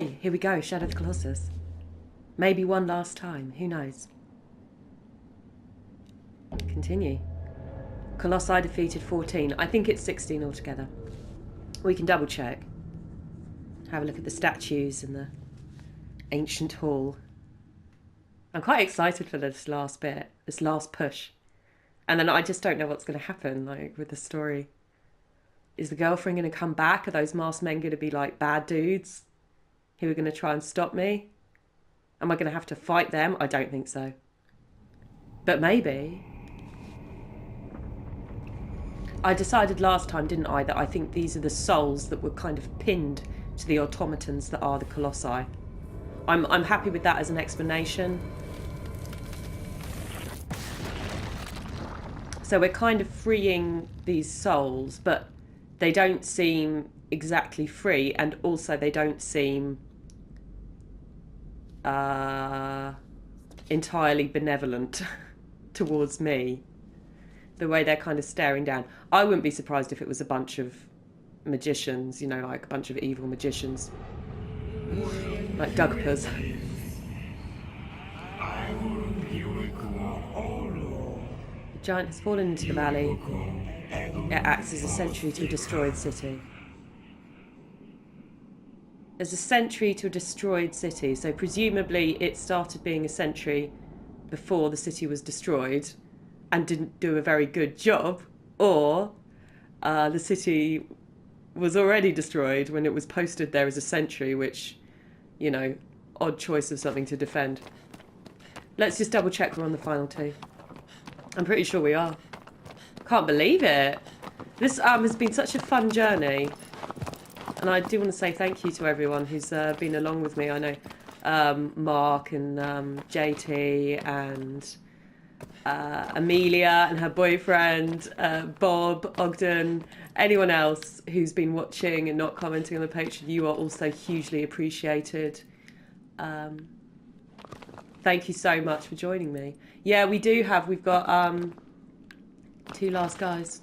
Here we go, Shadow of the Colossus. Maybe one last time, who knows? Continue. Colossi defeated 14. I think it's 16 altogether. We can double check. Have a look at the statues in the ancient hall. I'm quite excited for this last bit, this last push. And then I just don't know what's going to happen, like, with the story. Is the girlfriend going to come back? Are those masked men going to be, like, bad dudes who are going to try and stop me? Am I going to have to fight them? I don't think so. But maybe. I decided last time, didn't I, that I think these are the souls that were kind of pinned to the automatons that are the Colossi. I'm happy with that as an explanation. So we're kind of freeing these souls, but they don't seem exactly free, and also they don't seem entirely benevolent towards me. The way they're kind of staring down. I wouldn't be surprised if it was a bunch of magicians, you know, like a bunch of evil magicians. Like Dugpers. The giant has fallen into the valley. It acts as a sentry to a destroyed city. As a sentry to a destroyed city, so presumably it started being a sentry before the city was destroyed and didn't do a very good job, or the city was already destroyed when it was posted there as a sentry, which, you know, odd choice of something to defend. Let's just double check we're on the final two. I'm pretty sure we are. Can't believe it. This has been such a fun journey. And I do want to say thank you to everyone who's been along with me. I know Mark and JT and Amelia and her boyfriend, Bob, Ogden, anyone else who's been watching and not commenting on the Patreon. You are also hugely appreciated. Thank you so much for joining me. Yeah, we do have, we've got two last guys.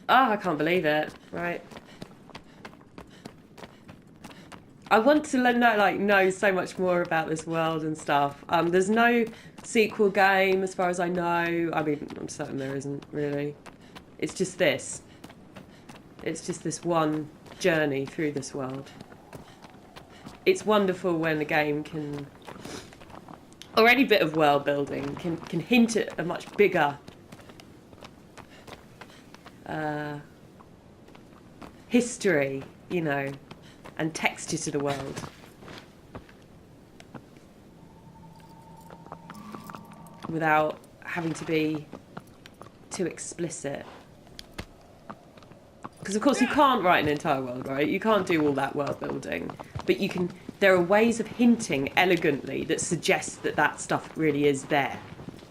Oh, I can't believe it. Right. I want to know so much more about this world and stuff. There's no sequel game as far as I know. I mean, I'm certain there isn't really. It's just this. It's just this one journey through this world. It's wonderful when a game can, or any bit of world building can hint at a much bigger history, you know, and texture to the world. Without having to be too explicit. Because of course you can't write an entire world, right? You can't do all that world building. But you can, there are ways of hinting elegantly that suggest that that stuff really is there.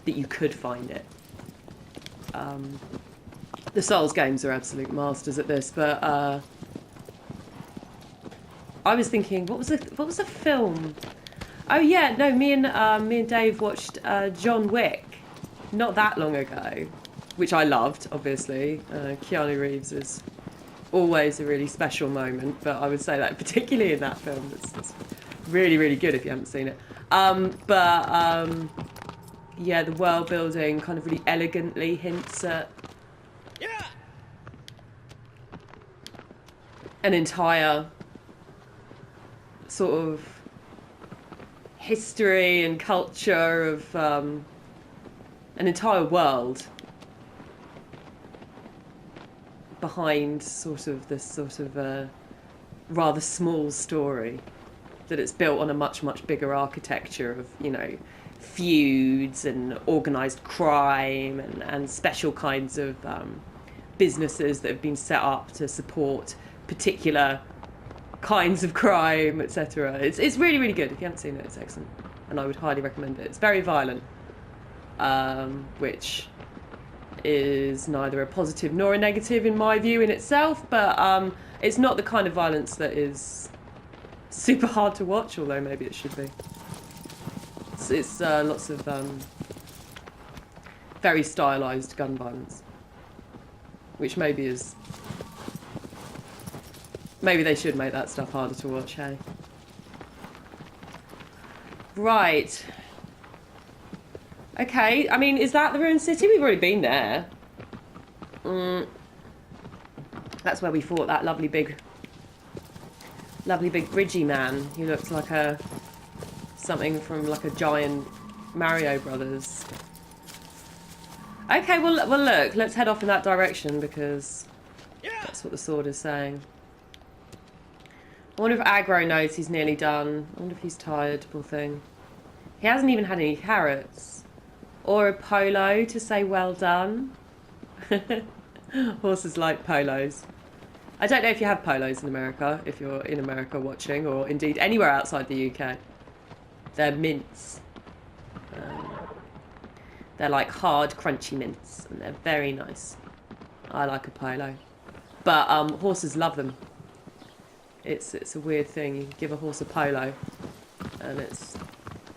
That you could find it. The Souls games are absolute masters at this, but I was thinking, what was the film? Oh yeah, no, me and Dave watched John Wick not that long ago, which I loved, obviously. Keanu Reeves is always a really special moment, but I would say that particularly in that film, it's really, really good if you haven't seen it. Yeah, the world building kind of really elegantly hints at an entire sort of history and culture of an entire world behind sort of this sort of rather small story, that it's built on a much, much bigger architecture of, you know, feuds and organised crime and special kinds of businesses that have been set up to support particular kinds of crime, etc. It's really, really good. If you haven't seen it, it's excellent, and I would highly recommend it. It's very violent, which is neither a positive nor a negative in my view in itself, but it's not the kind of violence that is super hard to watch, although maybe it should be. It's lots of very stylised gun violence, which maybe is Maybe they should make that stuff harder to watch, hey? Right. Okay, I mean, is that the ruined city? We've already been there. That's where we fought that lovely big bridgy man who looks like something from like a giant Mario Brothers. Okay, well look, let's head off in that direction because that's what the sword is saying. I wonder if Aggro knows he's nearly done. I wonder if he's tired, poor thing. He hasn't even had any carrots. Or a polo to say well done. Horses like polos. I don't know if you have polos in America, if you're in America watching, or indeed anywhere outside the UK. They're mints. They're like hard, crunchy mints, and they're very nice. I like a polo. But horses love them. It's a weird thing. You give a horse a polo, and it's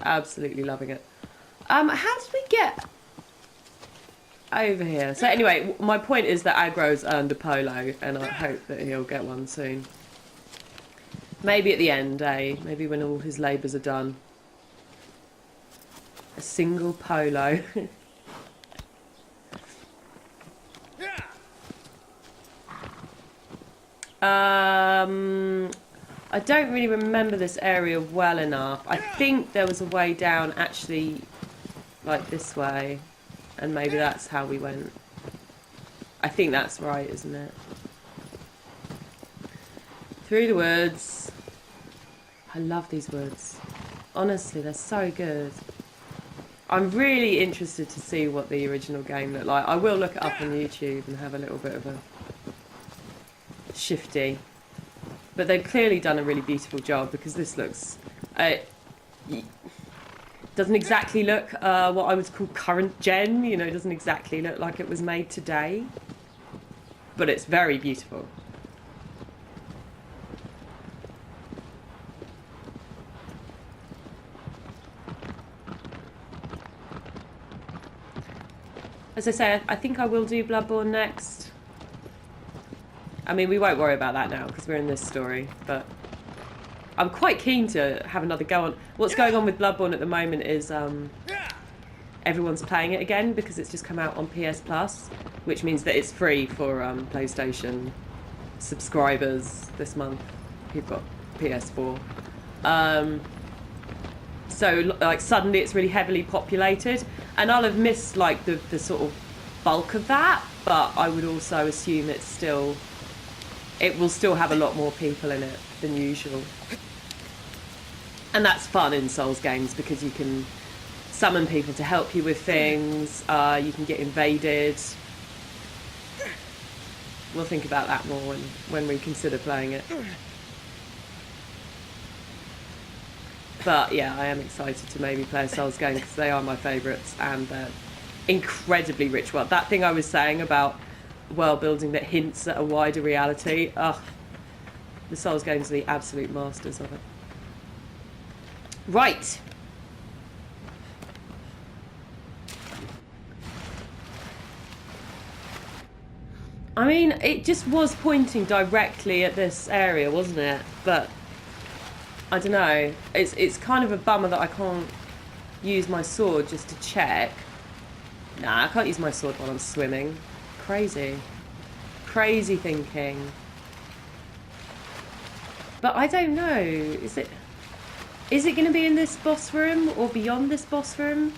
absolutely loving it. How did we get over here? So anyway, my point is that Aggro's earned a polo, and I hope that he'll get one soon. Maybe at the end, eh? Maybe when all his labours are done. A single polo. I don't really remember this area well enough. I think there was a way down actually like this way, and maybe that's how we went. I think that's right, isn't it? Through the woods. I love these woods. Honestly, they're so good. I'm really interested to see what the original game looked like. I will look it up on YouTube and have a little bit of a shifty. But they've clearly done a really beautiful job because this looks... doesn't exactly look what I would call current gen. You know, it doesn't exactly look like it was made today. But it's very beautiful. As I say, I think I will do Bloodborne next. I mean, we won't worry about that now because we're in this story, but I'm quite keen to have another go on. What's going on with Bloodborne at the moment is everyone's playing it again because it's just come out on PS Plus, which means that it's free for PlayStation subscribers this month who've got PS4. So, like, suddenly it's really heavily populated, and I'll have missed, like, the sort of bulk of that, but I would also assume it will still have a lot more people in it than usual. And that's fun in Souls games because you can summon people to help you with things, you can get invaded. We'll think about that more when we consider playing it. But yeah, I am excited to maybe play a Souls game because they are my favourites and they're incredibly rich world. That thing I was saying about world building that hints at a wider reality, the Souls games are the absolute masters of it. Right. I mean, it just was pointing directly at this area, wasn't it? But I don't know. It's kind of a bummer that I can't use my sword just to check. Nah, I can't use my sword while I'm swimming. Crazy. Crazy thinking. But I don't know. Is it going to be in this boss room or beyond this boss room?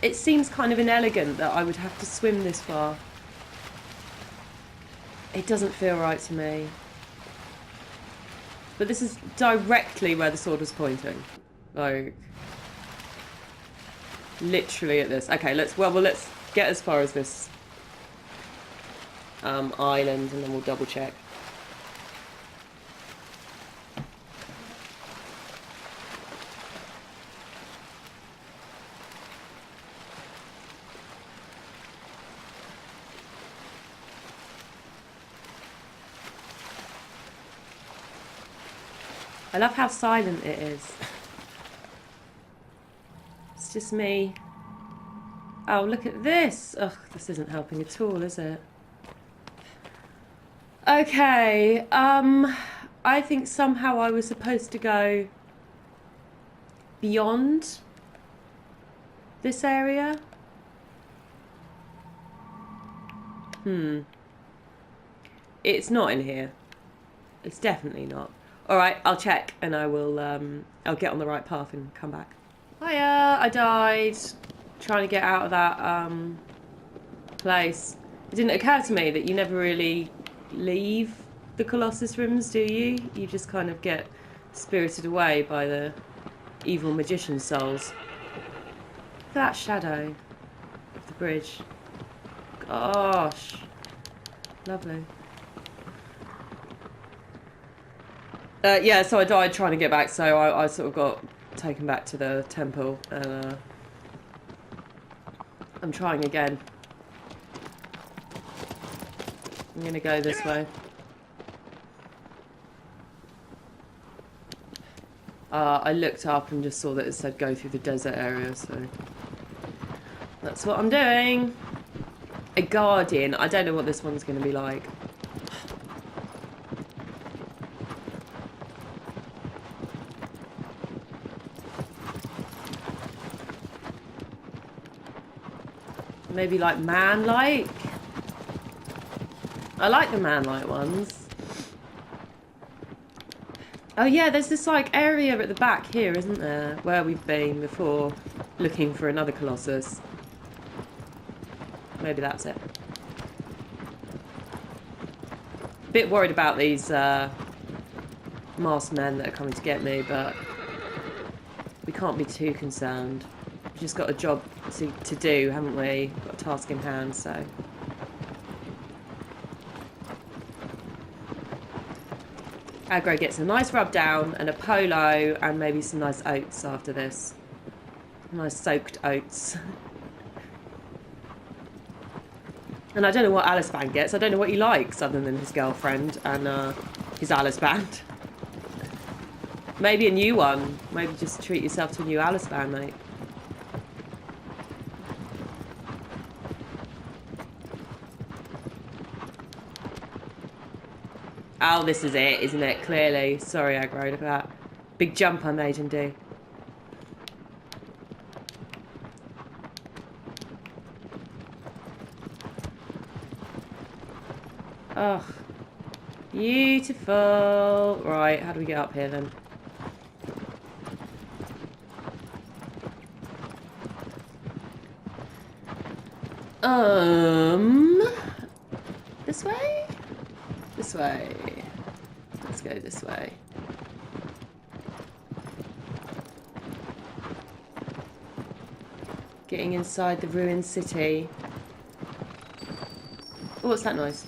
It seems kind of inelegant that I would have to swim this far. It doesn't feel right to me. But this is directly where the sword was pointing. Like, literally at this. Okay, let's get as far as this island and then we'll double check. I love how silent it is. It's just me. Oh, look at this. Ugh, this isn't helping at all, is it? Okay, I think somehow I was supposed to go beyond this area. It's not in here. It's definitely not. All right, I'll check and I will. I'll get on the right path and come back. Hiya! I died trying to get out of that place. It didn't occur to me that you never really leave the Colossus rooms, do you? You just kind of get spirited away by the evil magician souls. Look at that shadow of the bridge. Gosh. Lovely. Yeah, so I died trying to get back, so I sort of got taken back to the temple, and I'm trying again. I'm gonna go this way. I looked up and just saw that it said go through the desert area, so that's what I'm doing. A guardian. I don't know what this one's going to be like. Maybe like man-like? I like the man-like ones. Oh yeah, there's this like area at the back here, isn't there? Where we've been before, looking for another Colossus. Maybe that's it. Bit worried about these masked men that are coming to get me, but we can't be too concerned. We've just got a job to do, haven't we? Got a task in hand, so. Aggro gets a nice rub down and a polo and maybe some nice oats after this. Nice soaked oats. And I don't know what Alice Band gets. I don't know what he likes other than his girlfriend and his Alice Band. Maybe a new one. Maybe just treat yourself to a new Alice Band, mate. Oh, this is it, isn't it? Clearly. Sorry, Aggro, look at that. Big jump I made him do. Oh, beautiful. Right, how do we get up here then? This way? This way. Let's go this way. Getting inside the ruined city. Oh, what's that noise?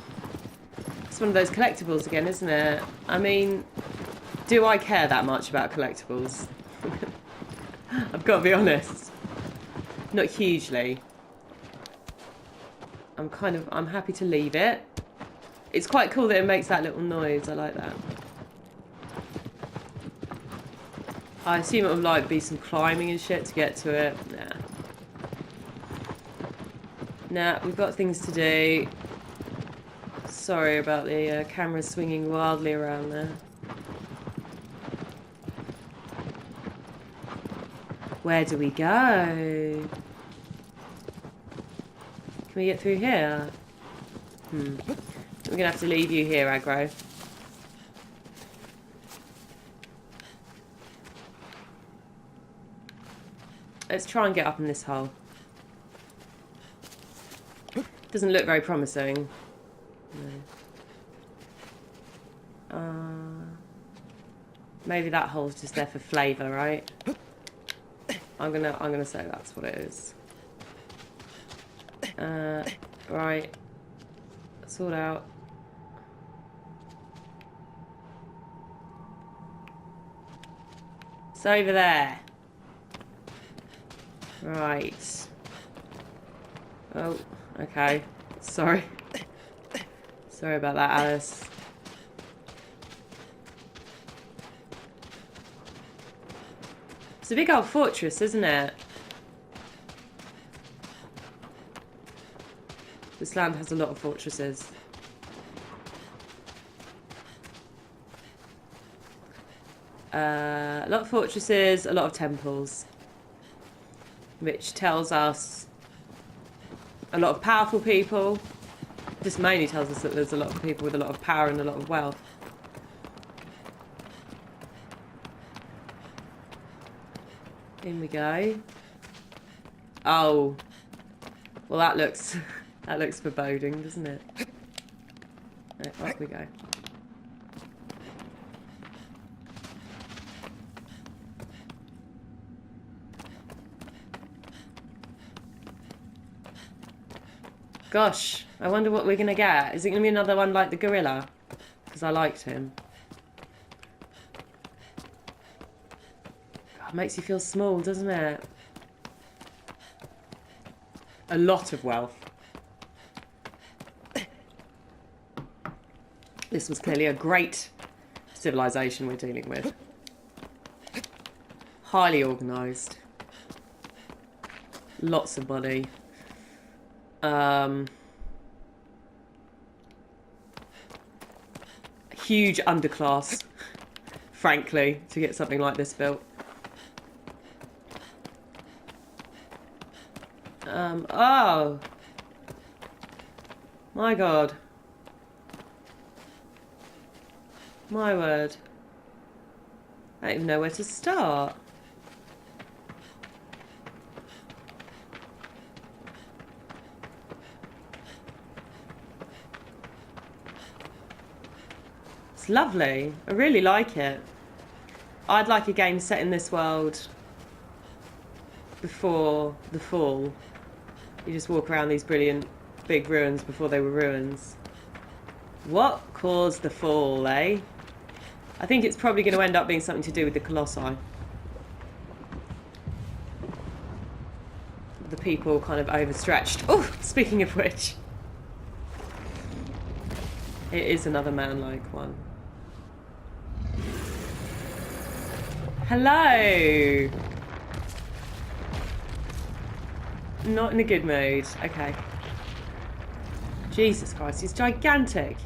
It's one of those collectibles again, isn't it? I mean, do I care that much about collectibles? I've got to be honest. Not hugely. I'm happy to leave it. It's quite cool that it makes that little noise. I like that. I assume it would like be some climbing and shit to get to it. Nah, we've got things to do. Sorry about the camera swinging wildly around there. Where do we go? Can we get through here? We're going to have to leave you here, Aggro. Let's try and get up in this hole. Doesn't look very promising. No. Maybe that hole's just there for flavour, right? I'm gonna say that's what it is. Right. Sort out. It's over there. Right. Oh, okay. Sorry. Sorry about that, Alice. It's a big old fortress, isn't it? This land has a lot of fortresses. A lot of fortresses, a lot of temples. Which tells us a lot of powerful people. This mainly tells us that there's a lot of people with a lot of power and a lot of wealth. In we go. Oh. Well, that looks foreboding, doesn't it? Right, off we go. Gosh, I wonder what we're going to get. Is it going to be another one like the gorilla? Because I liked him. God, it makes you feel small, doesn't it? A lot of wealth. This was clearly a great civilization we're dealing with. Highly organised. Lots of money. Huge underclass, frankly, to get something like this built. Oh. My God. My word. I don't even know where to start. It's lovely. I really like it. I'd like a game set in this world before the fall. You just walk around these brilliant big ruins before they were ruins. What caused the fall, eh? I think it's probably going to end up being something to do with the Colossi. The people kind of overstretched. Oh, speaking of which. It is another man-like one. Hello! Not in a good mood. Okay. Jesus Christ, he's gigantic.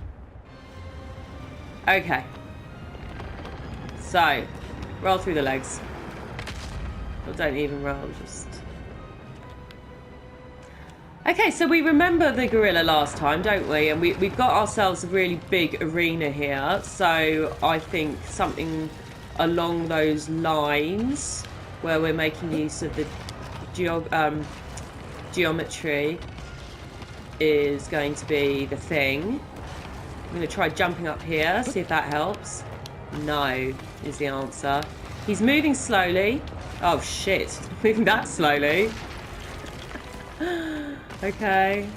Okay. So, roll through the legs. Or don't even roll, just... Okay, so we remember the gorilla last time, don't we? And we've got ourselves a really big arena here. So I think something along those lines where we're making use of the geometry is going to be the thing. I'm going to try jumping up here, see if that helps. No, is the answer. He's moving slowly. Oh shit, moving that slowly. Okay.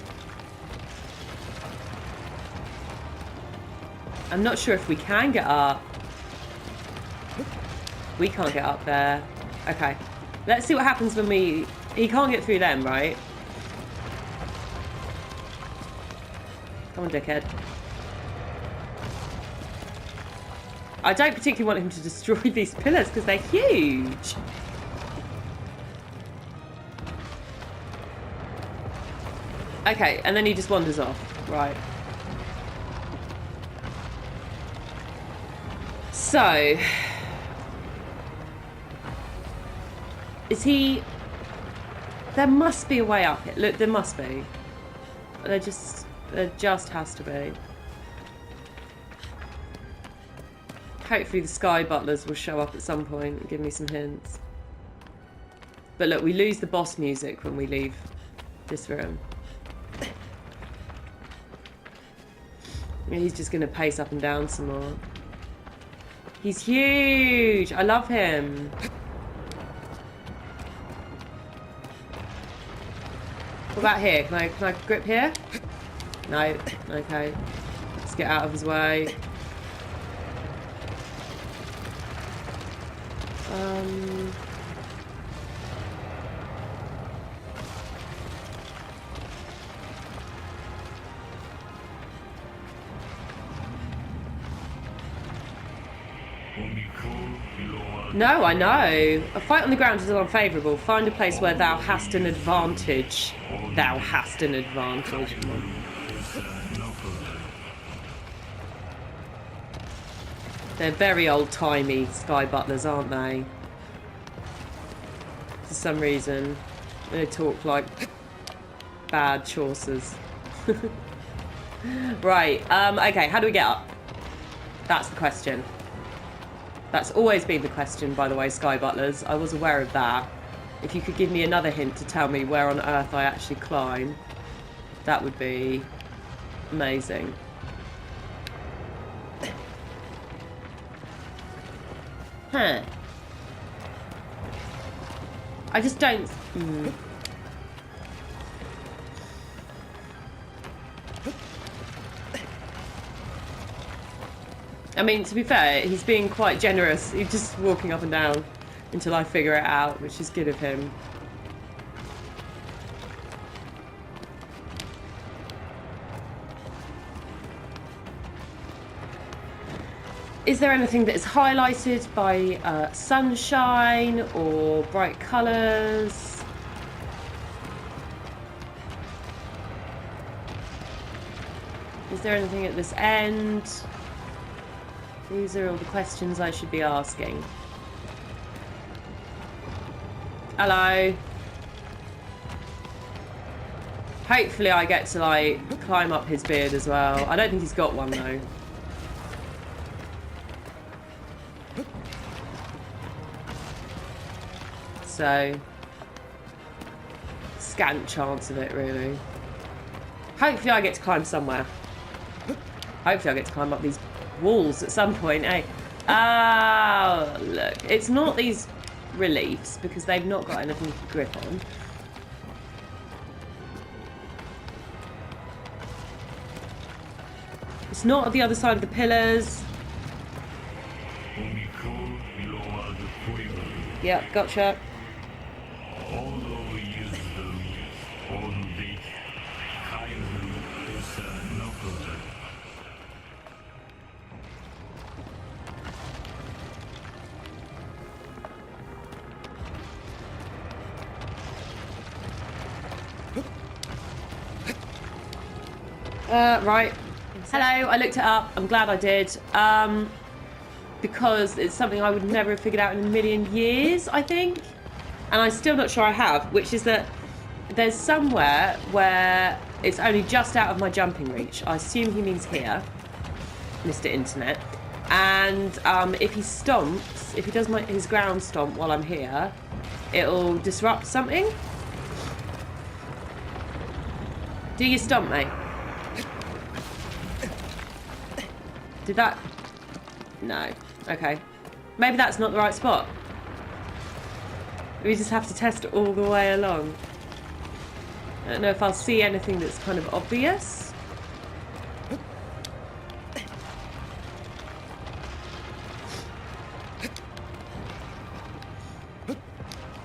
I'm not sure if we can get up. We can't get up there. Okay. Let's see what happens when we... He can't get through them, right? Come on, dickhead. I don't particularly want him to destroy these pillars because they're huge. Okay, and then he just wanders off. Right. So... Is he... There must be a way up it. Look, there must be. There just has to be. Hopefully the Sky Butlers will show up at some point and give me some hints. But look, we lose the boss music when we leave this room. He's just going to pace up and down some more. He's huge! I love him. What about here? Can I grip here? No. Okay. Let's get out of his way. No, I know. A fight on the ground is unfavourable. Find a place where thou hast an advantage. Thou hast an advantage. Come on. They're very old-timey sky butlers, aren't they? For some reason. They talk like bad Chaucers. Right, okay, how do we get up? That's the question. That's always been the question, by the way, sky butlers. I was aware of that. If you could give me another hint to tell me where on earth I actually climb, that would be amazing. Huh. I just don't... I mean, to be fair, he's being quite generous. He's just walking up and down until I figure it out, which is good of him. Is there anything that is highlighted by sunshine or bright colours? Is there anything at this end? These are all the questions I should be asking. Hello. Hopefully I get to, like, climb up his beard as well. I don't think he's got one, though. So, scant chance of it, really. Hopefully I get to climb somewhere. Hopefully I get to climb up these walls at some point, eh? Oh, look. It's not these reliefs, because they've not got anything to grip on. It's not at the other side of the pillars. Yep, gotcha. Right. Hello, I looked it up. I'm glad I did. Because it's something I would never have figured out in a million years, I think. And I'm still not sure I have, which is that there's somewhere where it's only just out of my jumping reach. I assume he means here, Mr. Internet. And if he stomps, if he does his ground stomp while I'm here, it'll disrupt something. Do you stomp, mate? Did that... No. Okay. Maybe that's not the right spot. We just have to test it all the way along. I don't know if I'll see anything that's kind of obvious.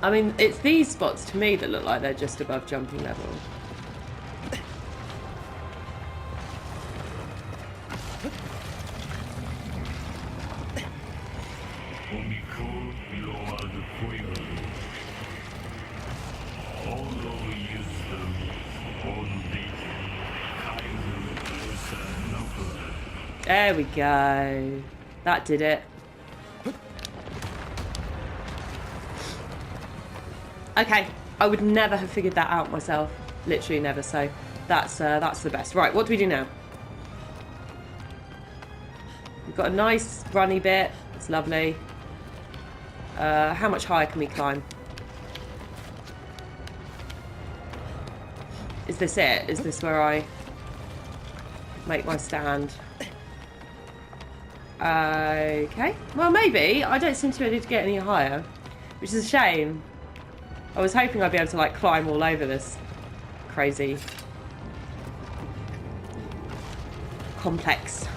I mean, it's these spots to me that look like they're just above jumping level. There we go. That did it. Okay, I would never have figured that out myself. Literally never. So that's the best. Right, what do we do now? We've got a nice runny bit. It's lovely. How much higher can we climb? Is this it? Is this where I make my stand? Okay. Well, maybe. I don't seem to be able to get any higher, which is a shame. I was hoping I'd be able to, like, climb all over this crazy complex.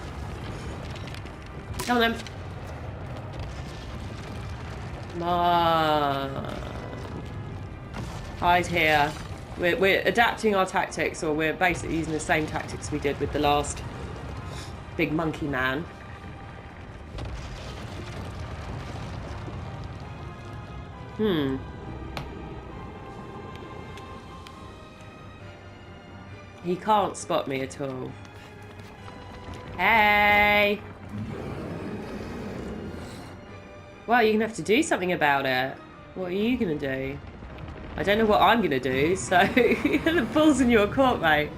Come on, then. Come on. Hide here. We're adapting our tactics, or we're basically using the same tactics we did with the last big monkey man. He can't spot me at all. Hey! Well, you're going to have to do something about it. What are you going to do? I don't know what I'm going to do, so the ball's in your court, mate.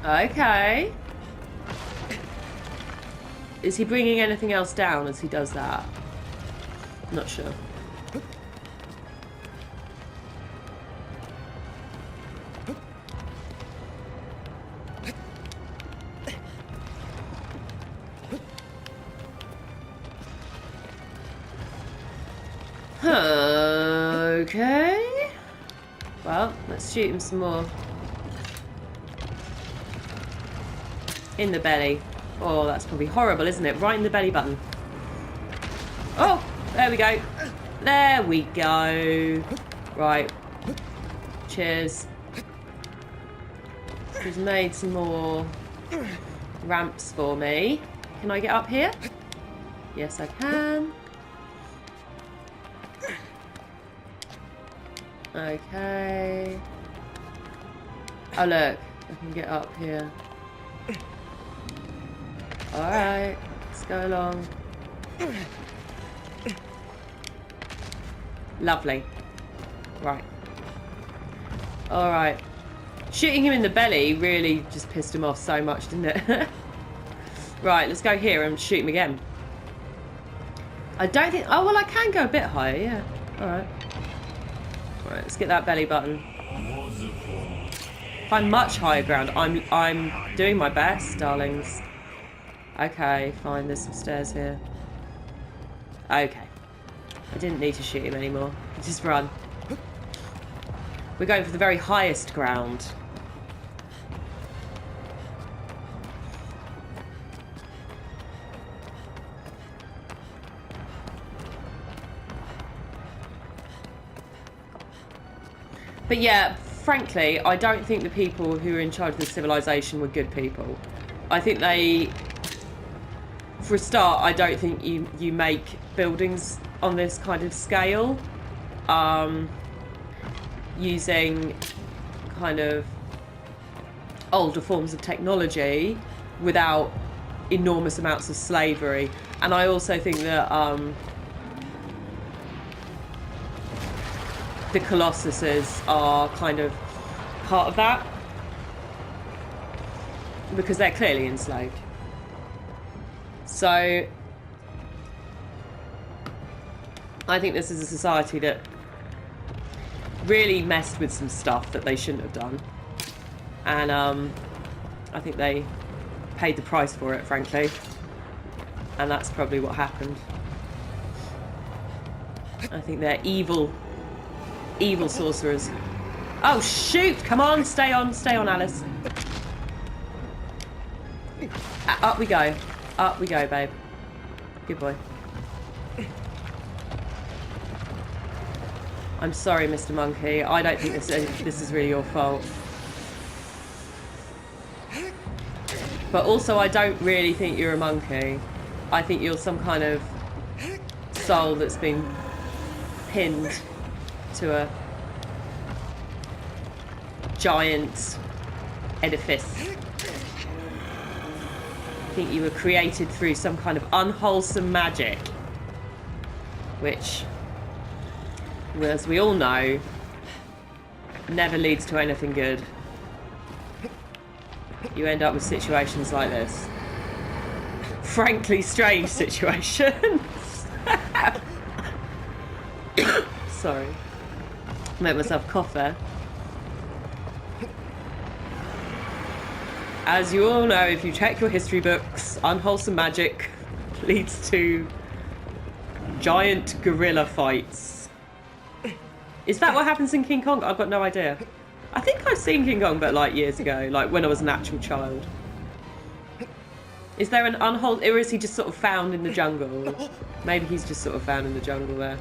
Okay. Is he bringing anything else down as he does that? Not sure. Okay. Well, let's shoot him some more. In the belly. Oh, that's probably horrible, isn't it? Right in the belly button. Oh, there we go. There we go. Right. Cheers. He's made some more ramps for me. Can I get up here? Yes, I can. Okay. Oh, look. I can get up here. Alright. Let's go along. Lovely. Right. Alright. Shooting him in the belly really just pissed him off so much, didn't it? Right, let's go here and shoot him again. I don't think... Oh, well, I can go a bit higher, yeah. Alright. Alright, let's get that belly button. Find much higher ground. I'm doing my best, darlings. Okay, fine. There's some stairs here. Okay. I didn't need to shoot him anymore. Just run. We're going for the very highest ground. But yeah, frankly, I don't think the people who were in charge of the civilization were good people. I think they... For a start, I don't think you make buildings on this kind of scale using kind of older forms of technology without enormous amounts of slavery. And I also think that the Colossuses are kind of part of that because they're clearly enslaved. So I think this is a society that really messed with some stuff that they shouldn't have done. And I think they paid the price for it, frankly. And that's probably what happened. I think they're evil sorcerers. Oh, shoot! Come on, stay on, Alice. Up we go. Up we go, babe. Good boy. I'm sorry, Mr. Monkey. I don't think this is really your fault. But also, I don't really think you're a monkey. I think you're some kind of soul that's been pinned to a giant edifice. I think you were created through some kind of unwholesome magic, which, as we all know, never leads to anything good. You end up with situations like this. Frankly, strange situations. Sorry. Made myself cough there. As you all know, if you check your history books, unwholesome magic leads to giant gorilla fights. Is that what happens in King Kong? I've got no idea. I think I've seen King Kong, but like years ago, like when I was an actual child. Is there an unwholesome, or is he just sort of found in the jungle? Maybe he's just sort of found in the jungle there.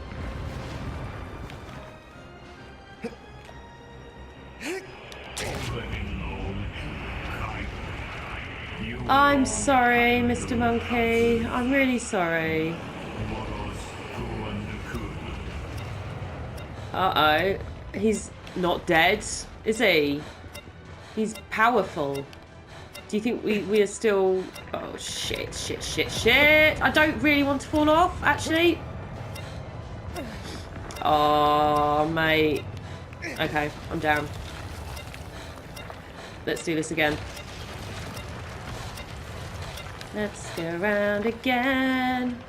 I'm sorry, Mr. Monkey. I'm really sorry. Uh-oh. He's not dead, is he? He's powerful. Do you think we are still... Oh, shit, shit, shit, shit. I don't really want to fall off, actually. Oh, mate. Okay, I'm down. Let's do this again. Let's go around again.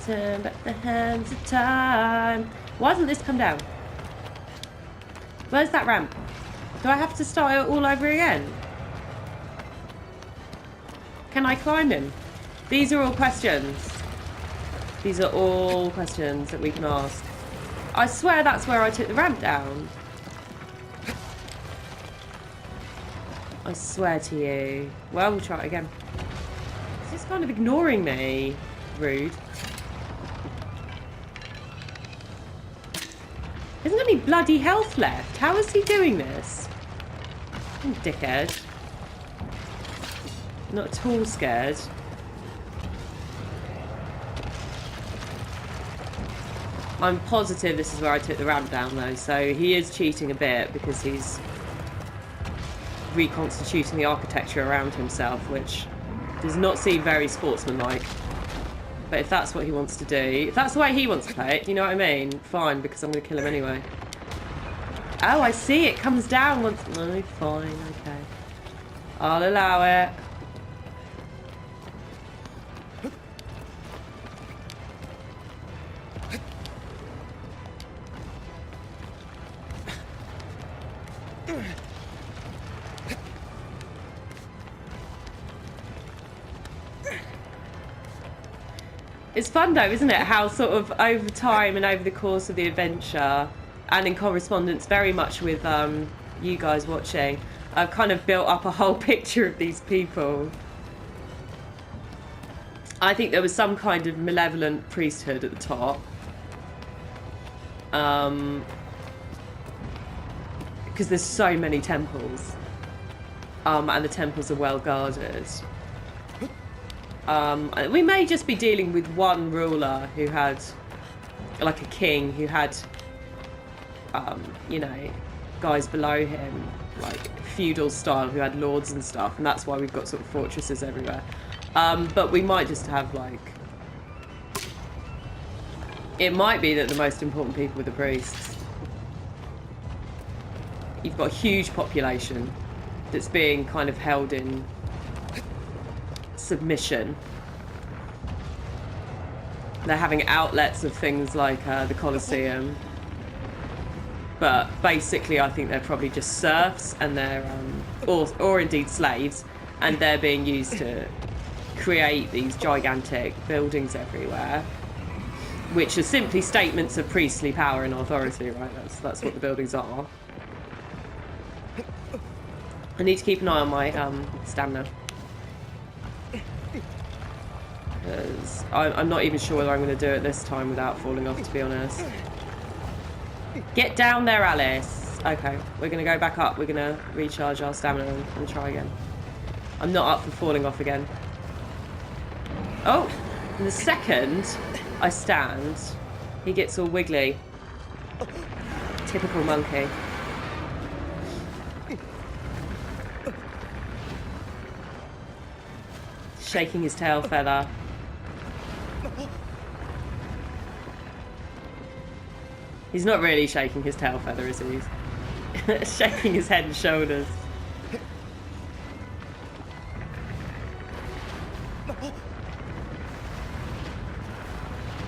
Turn back the hands of time. Why doesn't this come down? Where's that ramp? Do I have to start it all over again? Can I climb him? These are all questions. These are all questions that we can ask. I swear that's where I took the ramp down. I swear to you. Well, we'll try it again. He's just kind of ignoring me. Rude. Hasn't got any bloody health left. How is he doing this? Dickhead. Not at all scared. I'm positive this is where I took the ramp down though, so he is cheating a bit because he's reconstituting the architecture around himself, which does not seem very sportsmanlike. But if that's what he wants to do, if that's the way he wants to play it, you know what I mean? Fine, because I'm going to kill him anyway. Oh, I see, it comes down once... No, fine, okay. I'll allow it. It's fun though, isn't it? How sort of over time and over the course of the adventure and in correspondence very much with you guys watching, I've kind of built up a whole picture of these people. I think there was some kind of malevolent priesthood at the top. Because there's so many temples. And the temples are well guarded. We may just be dealing with one ruler who had, like a king who had, you know, guys below him, like feudal style, who had lords and stuff, and that's why we've got sort of fortresses everywhere. But we might just have, like, it might be that the most important people are the priests. You've got a huge population that's being kind of held in submission. They're having outlets of things like the Colosseum, but basically I think they're probably just serfs, and they're or indeed slaves, and they're being used to create these gigantic buildings everywhere, which are simply statements of priestly power and authority, right? That's what the buildings are. I need to keep an eye on my stamina. Because I'm not even sure whether I'm going to do it this time without falling off, to be honest. Get down there, Alice. Okay, we're going to go back up. We're going to recharge our stamina and try again. I'm not up for falling off again. Oh, and the second I stand, he gets all wiggly. Typical monkey. Shaking his tail feather. He's not really shaking his tail feather, is he? He's shaking his head and shoulders.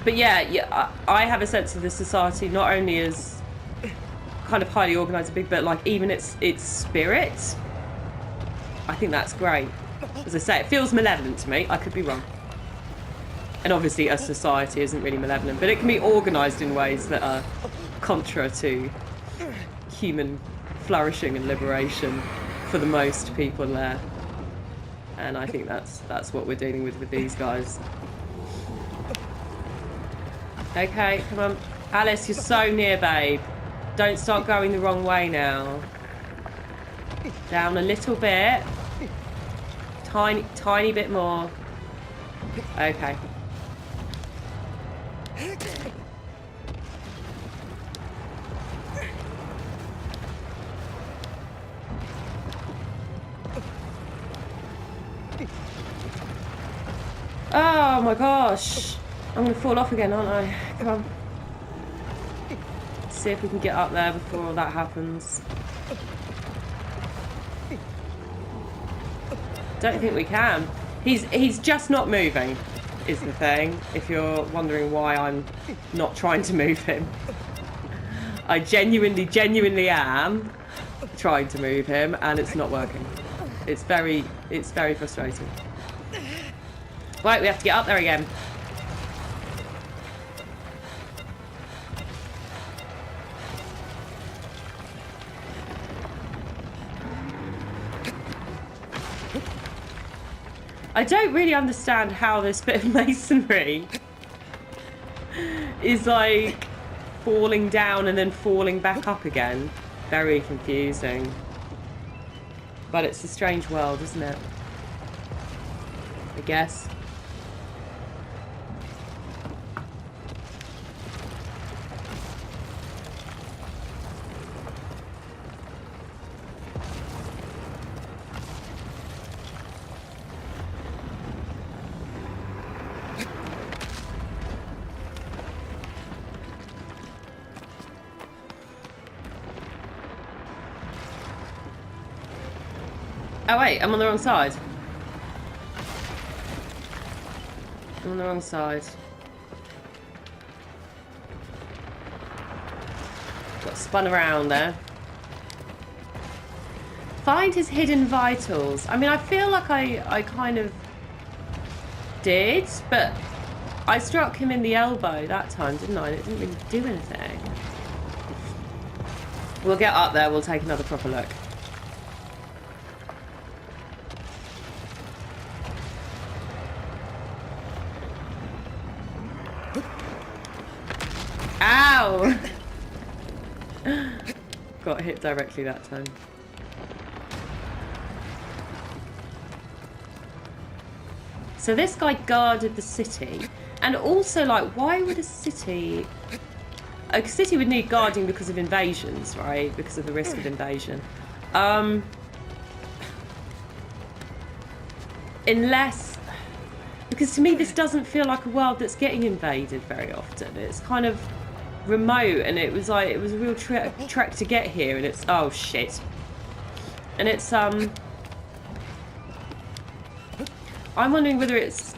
But yeah, I have a sense of this society not only as kind of highly organised and big, but like even its spirit. I think that's great. As I say, it feels malevolent to me. I could be wrong. And obviously a society isn't really malevolent, but it can be organised in ways that are contra to human flourishing and liberation for the most people there. And I think that's what we're dealing with these guys. Okay, come on. Alice, you're so near, babe. Don't start going the wrong way now. Down a little bit. Tiny bit more. Okay. Oh my gosh. I'm going to fall off again, aren't I? Come on. Let's see if we can get up there before that happens. Don't think we can. He's just not moving, is the thing, if you're wondering why I'm not trying to move him. I genuinely am trying to move him, and it's not working. It's very frustrating. Right, we have to get up there again. I don't really understand how this bit of masonry is like falling down and then falling back up again. Very confusing. But it's a strange world, isn't it? I guess. Oh wait, I'm on the wrong side. I'm on the wrong side. Got spun around there. Find his hidden vitals. I mean, I feel like I kind of did, but I struck him in the elbow that time, didn't I? And it didn't really do anything. We'll get up there, we'll take another proper look. Ow! Got hit directly that time. So this guy guarded the city. And also, like, why would a city... A city would need guarding because of invasions, right? Because of the risk of invasion. Unless... Because to me, this doesn't feel like a world that's getting invaded very often. It's kind of remote, and it was like, it was a real trek to get here, and it's... Oh, shit. And it's, I'm wondering whether it's...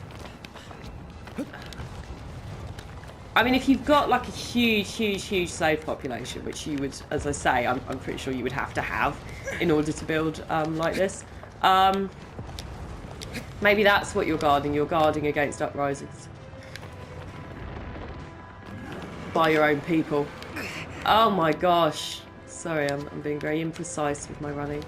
I mean, if you've got like a huge slave population, which you would, as I say, I'm pretty sure you would have to have in order to build like this. Maybe that's what you're guarding. You're guarding against uprisings by your own people. Oh my gosh. Sorry, I'm being very imprecise with my running.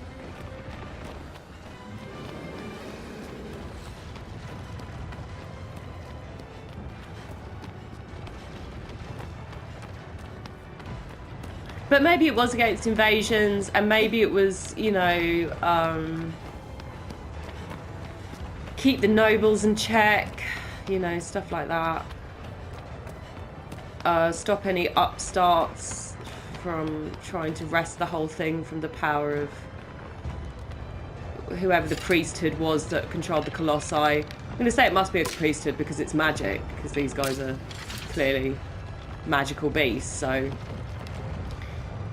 But maybe it was against invasions, and maybe it was, you know, keep the nobles in check, you know, stuff like that. Stop any upstarts from trying to wrest the whole thing from the power of whoever the priesthood was that controlled the Colossi. I'm going to say it must be a priesthood because it's magic, because these guys are clearly magical beasts, so...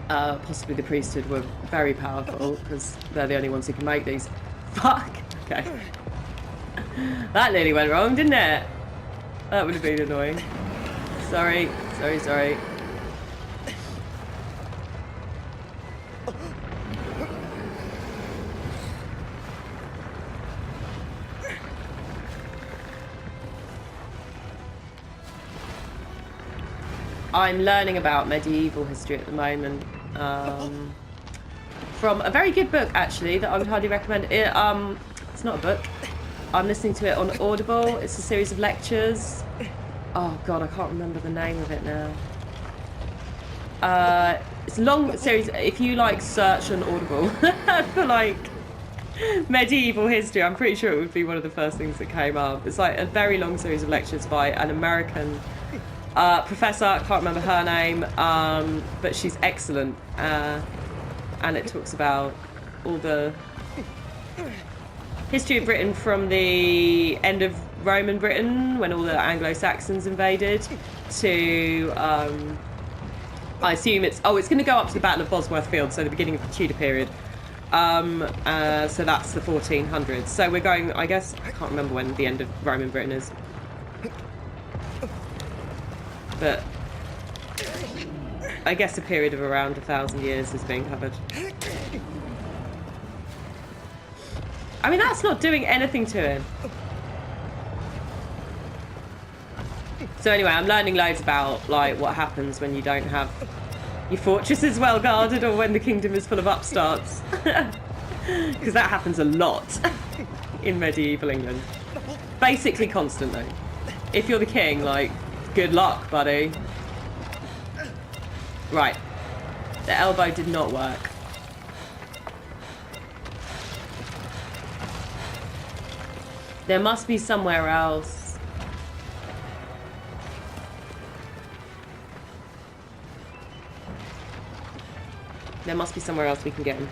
possibly the priesthood were very powerful because they're the only ones who can make these. Fuck! Okay. That nearly went wrong, didn't it? That would have been annoying. Sorry. I'm learning about medieval history at the moment. From a very good book, actually, that I would highly recommend. It's not a book. I'm listening to it on Audible. It's a series of lectures. Oh, God, I can't remember the name of it now. It's a long series. If you, like, search on Audible for, like, medieval history, I'm pretty sure it would be one of the first things that came up. It's, like, a very long series of lectures by an American... professor, I can't remember her name, but she's excellent, and it talks about all the history of Britain from the end of Roman Britain, when all the Anglo-Saxons invaded, to I assume it's going to go up to the Battle of Bosworth Field, so the beginning of the Tudor period. So that's the 1400s. So we're going, I guess, I can't remember when the end of Roman Britain is, but I guess a period of around 1,000 years is being covered. I mean, that's not doing anything to him. So anyway, I'm learning loads about like what happens when you don't have your fortresses well guarded, or when the kingdom is full of upstarts, because that happens a lot in medieval England. Basically constantly. If you're the king, like, good luck, buddy. Right. The elbow did not work. There must be somewhere else. There must be somewhere else we can get him.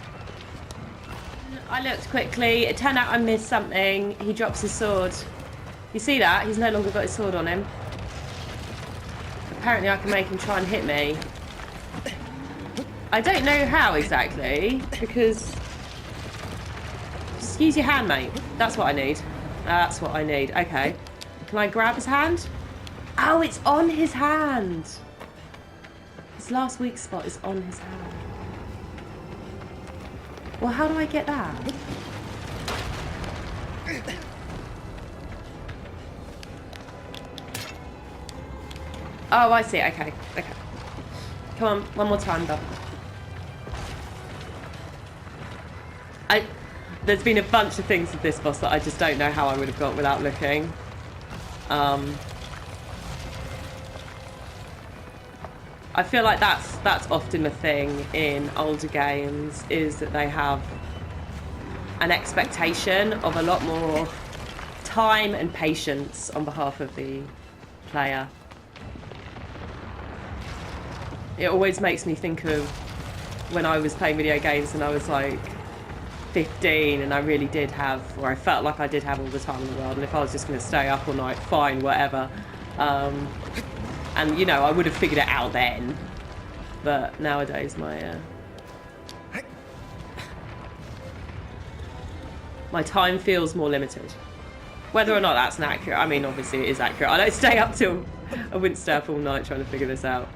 I looked quickly. It turned out I missed something. He drops his sword. You see that? He's no longer got his sword on him. Apparently I can make him try and hit me. I don't know how exactly, because... Just use your hand, mate. That's what I need. That's what I need. Okay. Can I grab his hand? Oh, it's on his hand. His last weak spot is on his hand. Well, how do I get that? Oh, I see. Okay. Okay. Come on. One more time, Bob. There's been a bunch of things with this boss that I just don't know how I would have got without looking. I feel like that's often a thing in older games, is that they have an expectation of a lot more time and patience on behalf of the player. It always makes me think of when I was playing video games and I was like 15 and I really did have, or I felt like I did have all the time in the world, and if I was just going to stay up all night, fine, whatever. And, you know, I would have figured it out then. But nowadays, my time feels more limited. Whether or not that's accurate, I mean, obviously it is accurate. I wouldn't stay up all night trying to figure this out.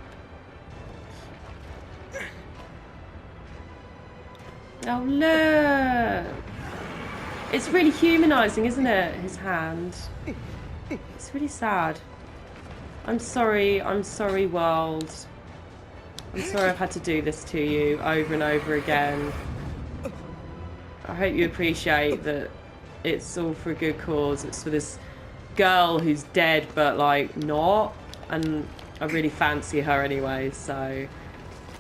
Oh, look. It's really humanising, isn't it? His hand. It's really sad. I'm sorry, world. I'm sorry I've had to do this to you over and over again. I hope you appreciate that it's all for a good cause. It's for this girl who's dead, but, like, not. And I really fancy her anyway, so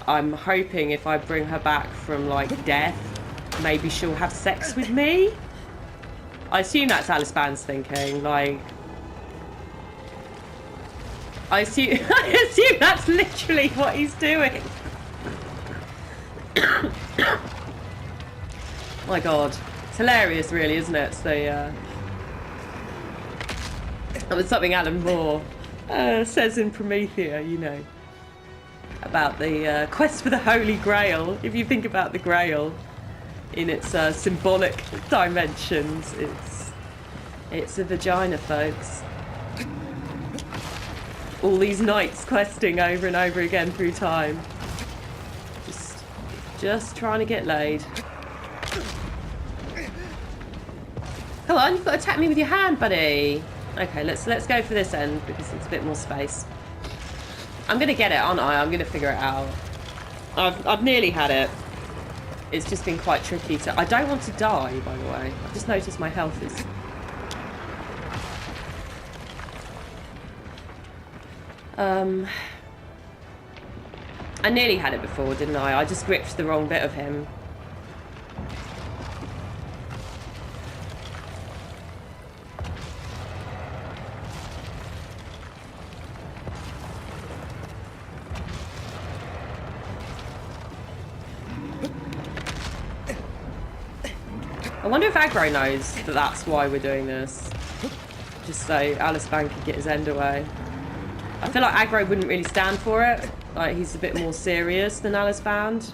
I'm hoping if I bring her back from, like, death, maybe she'll have sex with me? I assume that's Alice Band's thinking, like... I assume that's literally what he's doing. My God. It's hilarious, really, isn't it? So, that was something Alan Moore says in Promethea, you know, about the quest for the Holy Grail. If you think about the Grail in its symbolic dimensions, it's a vagina, folks. All these knights questing over and over again through time. Just trying to get laid. Come on, you've got to attack me with your hand, buddy. Okay, let's go for this end because it's a bit more space. I'm gonna get it, aren't I? I'm gonna figure it out. I've nearly had it. It's just been quite tricky to... I don't want to die, by the way. I've just noticed my health is... I nearly had it before, didn't I? I just gripped the wrong bit of him. I wonder if Aggro knows that that's why we're doing this. Just so Alisban can get his end away. I feel like Aggro wouldn't really stand for it. Like, he's a bit more serious than Alisban.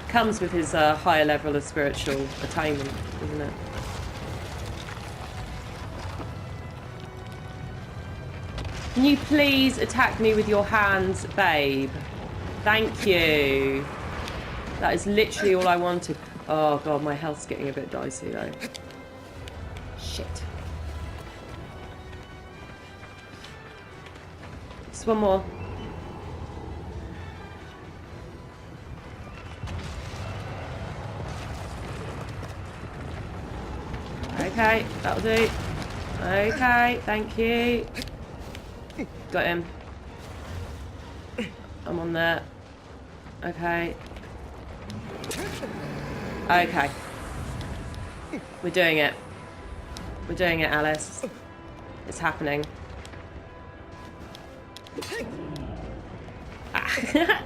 Comes with his higher level of spiritual attainment, doesn't it? Can you please attack me with your hands, babe? Thank you. That is literally all I wanted. Oh god, my health's getting a bit dicey though. Shit. Just one more. Okay, that'll do. Okay, thank you. Got him. I'm on there. Okay. Okay. We're doing it. We're doing it, Alice. It's happening. Ah.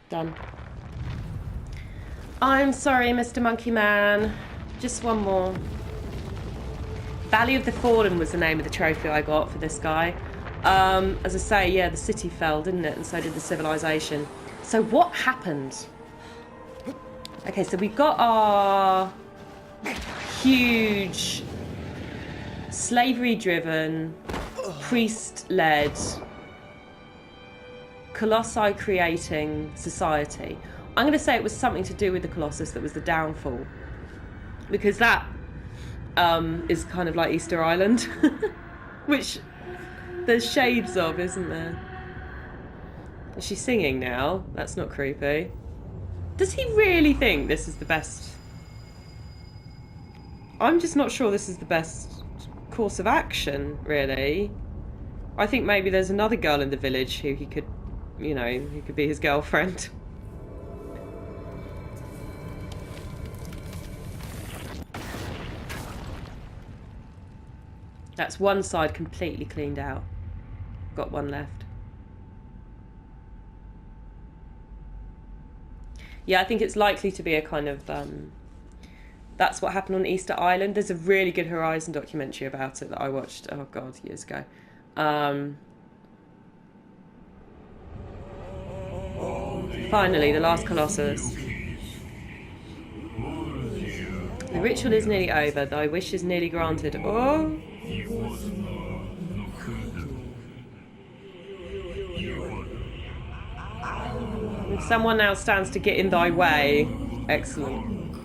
Done. I'm sorry, Mr. Monkey Man. Just one more. Valley of the Fallen was the name of the trophy I got for this guy. As I say, yeah, the city fell, didn't it? And so did the civilization. So what happened? Okay, so we've got our huge slavery-driven, priest-led, Colossi creating society. I'm going to say it was something to do with the Colossus that was the downfall. Because that is kind of like Easter Island. Which there's shades of, isn't there? Is she singing now? That's not creepy. Does he really think this is the best? I'm just not sure this is the best course of action, really. I think maybe there's another girl in the village who he could, you know, who could be his girlfriend. That's one side completely cleaned out. Got one left. Yeah, I think it's likely to be a kind of... that's what happened on Easter Island. There's a really good Horizon documentary about it that I watched, oh god, years ago. Finally, the last Colossus. The ritual is nearly over. Thy wish is nearly granted. Oh! Someone now stands to get in thy way. Excellent.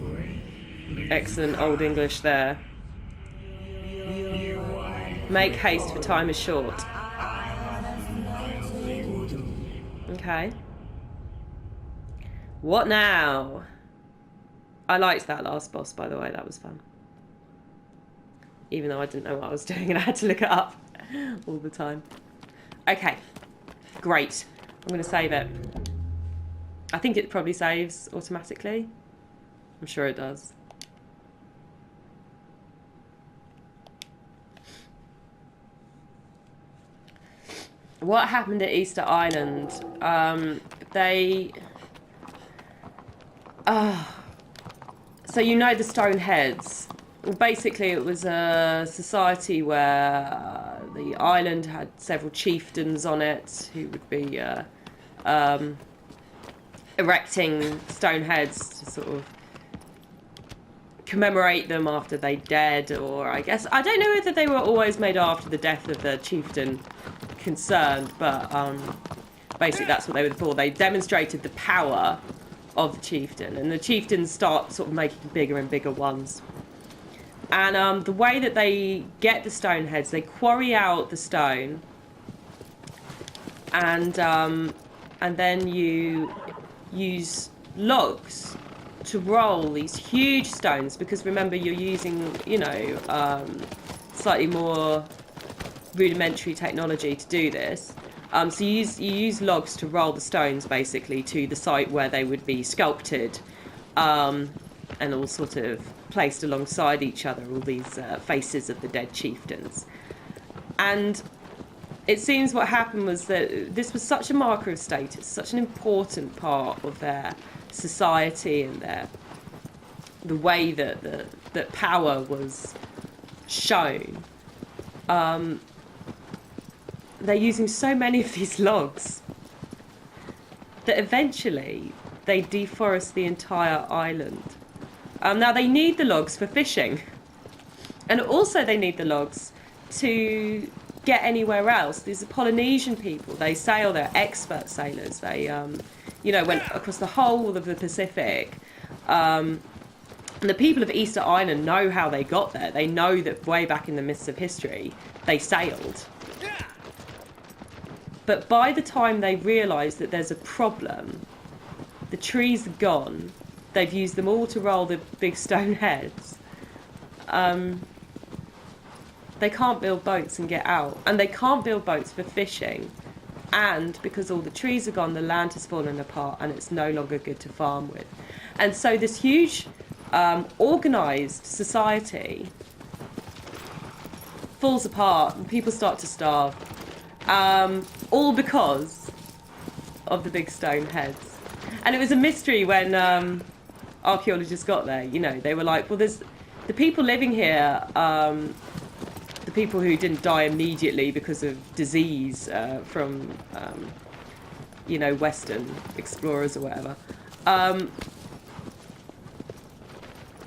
Excellent Old English there. Make haste, for time is short. Okay. What now? I liked that last boss, by the way. That was fun. Even though I didn't know what I was doing and I had to look it up all the time. Okay. Great. I'm going to save it. I think it probably saves automatically. I'm sure it does. What happened at Easter Island? So you know the stone heads. Well, basically it was a society where the island had several chieftains on it who would be erecting stone heads to sort of commemorate them after they dead, or I guess, I don't know whether they were always made after the death of the chieftain concerned, but basically that's what they were for. They demonstrated the power of the chieftain, and the chieftains start sort of making bigger and bigger ones. And the way that they get the stone heads, they quarry out the stone, and then you use logs to roll these huge stones, because remember you're using, you know, slightly more rudimentary technology to do this. So you use logs to roll the stones basically to the site where they would be sculpted. and all sort of placed alongside each other, all these faces of the dead chieftains. And it seems what happened was that this was such a marker of status, such an important part of their society and the way that power was shown. They're using so many of these logs that eventually they deforest the entire island. Now they need the logs for fishing, and also they need the logs to get anywhere else. These are Polynesian people. They sail. They're expert sailors. They, went across the whole of the Pacific. And the people of Easter Island know how they got there. They know that way back in the mists of history, they sailed. But by the time they realise that there's a problem, the trees are gone. They've used them all to roll the big stone heads. They can't build boats and get out. And they can't build boats for fishing. And because all the trees are gone, the land has fallen apart and it's no longer good to farm with. And so this huge organised society falls apart and people start to starve. All because of the big stone heads. And it was a mystery when archaeologists got there. They were like, well, there's the people living here, the people who didn't die immediately because of disease from, Western explorers or whatever.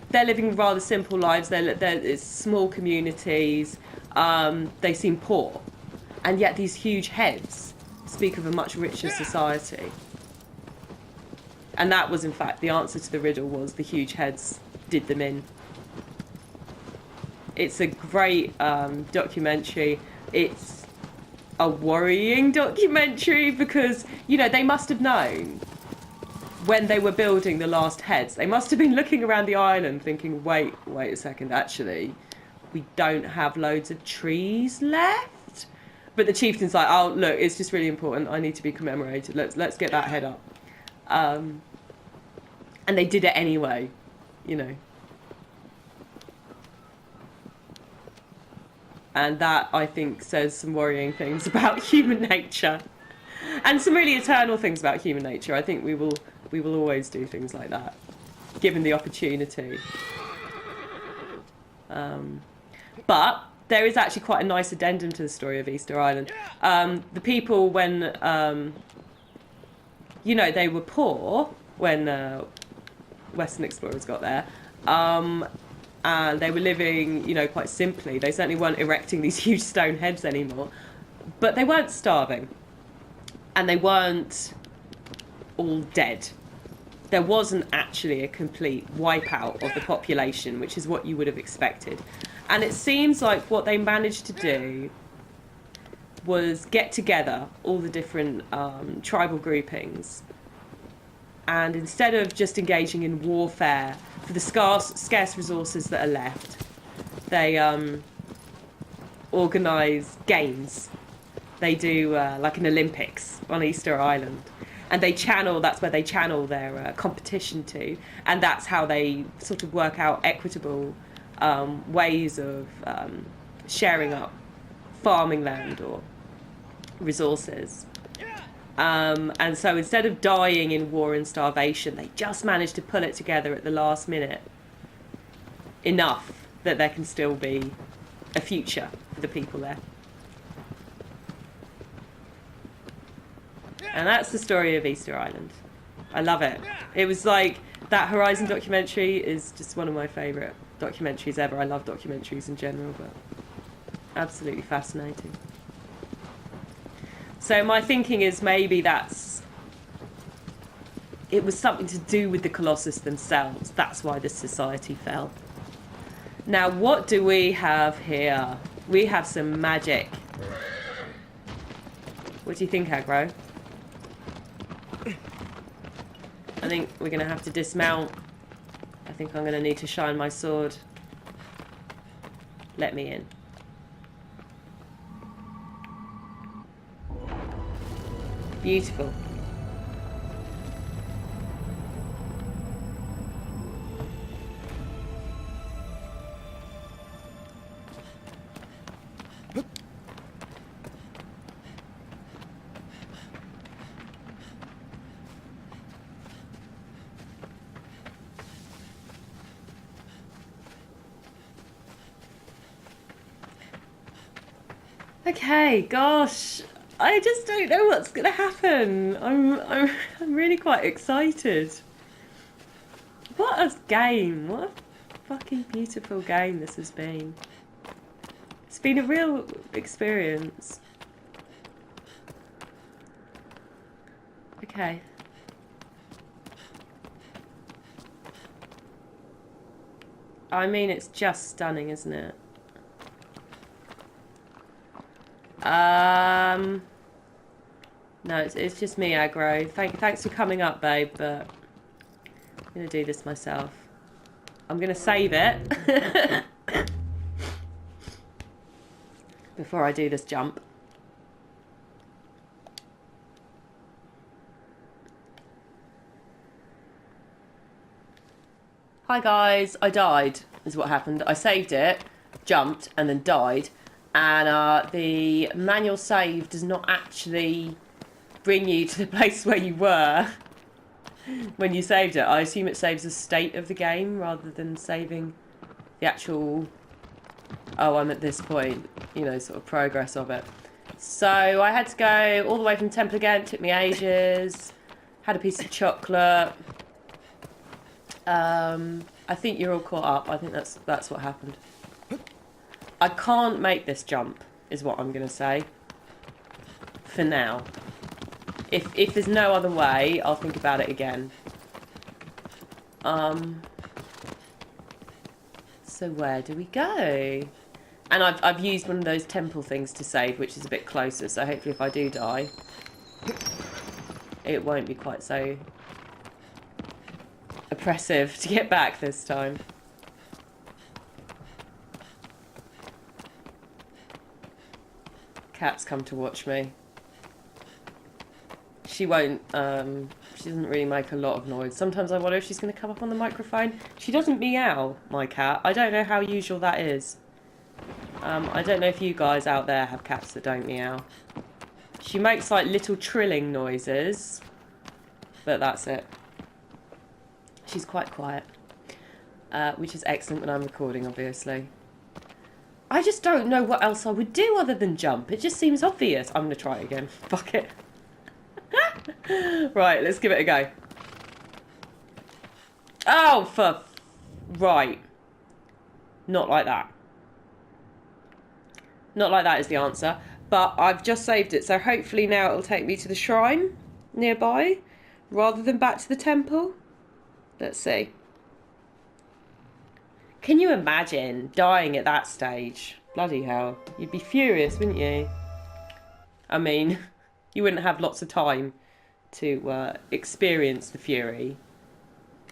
They're living rather simple lives. They're small communities. They seem poor. And yet these huge heads speak of a much richer society. And that was, in fact, the answer to the riddle was the huge heads did them in. It's a great documentary. It's a worrying documentary because, they must have known when they were building the last heads. They must have been looking around the island thinking, wait a second, actually, we don't have loads of trees left. But the chieftain's like, oh, look, it's just really important. I need to be commemorated. Let's get that head up. And they did it anyway, And that, I think, says some worrying things about human nature. And some really eternal things about human nature. I think we will always do things like that, given the opportunity. But there is actually quite a nice addendum to the story of Easter Island. The people, when, they were poor when Western explorers got there, and they were living, quite simply. They certainly weren't erecting these huge stone heads anymore, but they weren't starving, and they weren't all dead. There wasn't actually a complete wipeout of the population, which is what you would have expected. And it seems like what they managed to do was get together all the different tribal groupings, and instead of just engaging in warfare for the scarce resources that are left, they organise games. They do like an Olympics on Easter Island. And that's where they channel their competition to. And that's how they sort of work out equitable ways of sharing up farming land or resources. And so instead of dying in war and starvation, they just managed to pull it together at the last minute enough that there can still be a future for the people there. And that's the story of Easter Island. I love it. It was like, that Horizon documentary is just one of my favourite documentaries ever. I love documentaries in general, but absolutely fascinating. So my thinking is maybe it was something to do with the Colossus themselves. That's why this society fell. Now, what do we have here? We have some magic. What do you think, Aggro? I think we're going to have to dismount. I think I'm going to need to shine my sword. Let me in. Beautiful. Okay, gosh. I just don't know what's going to happen. I'm really quite excited. What a game. What a fucking beautiful game this has been. It's been a real experience. Okay. I mean, it's just stunning, isn't it? No, it's just me, aggro. Thanks for coming up, babe, but I'm going to do this myself. I'm going to save it before I do this jump. Hi guys, I died, is what happened. I saved it, jumped, and then died. And the manual save does not actually bring you to the place where you were when you saved it. I assume it saves the state of the game rather than saving the actual, oh, I'm at this point, you know, sort of progress of it. So I had to go all the way from the temple again. It took me ages. Had a piece of chocolate. I think you're all caught up. I think that's what happened. I can't make this jump, is what I'm going to say. For now. If there's no other way, I'll think about it again. So where do we go? And I've used one of those temple things to save, which is a bit closer. So hopefully if I do die, it won't be quite so oppressive to get back this time. Cat's come to watch me. She won't, she doesn't really make a lot of noise. Sometimes I wonder if she's going to come up on the microphone. She doesn't meow, my cat. I don't know how usual that is. I don't know if you guys out there have cats that don't meow. She makes like little trilling noises, but that's it. She's quite quiet, which is excellent when I'm recording, obviously. I just don't know what else I would do other than jump. It just seems obvious. I'm going to try it again. Fuck it. Right, let's give it a go. Oh, for... Right. Not like that. Not like that is the answer. But I've just saved it, so hopefully now it'll take me to the shrine nearby, rather than back to the temple. Let's see. Can you imagine dying at that stage? Bloody hell. You'd be furious, wouldn't you? I mean, you wouldn't have lots of time to experience the fury.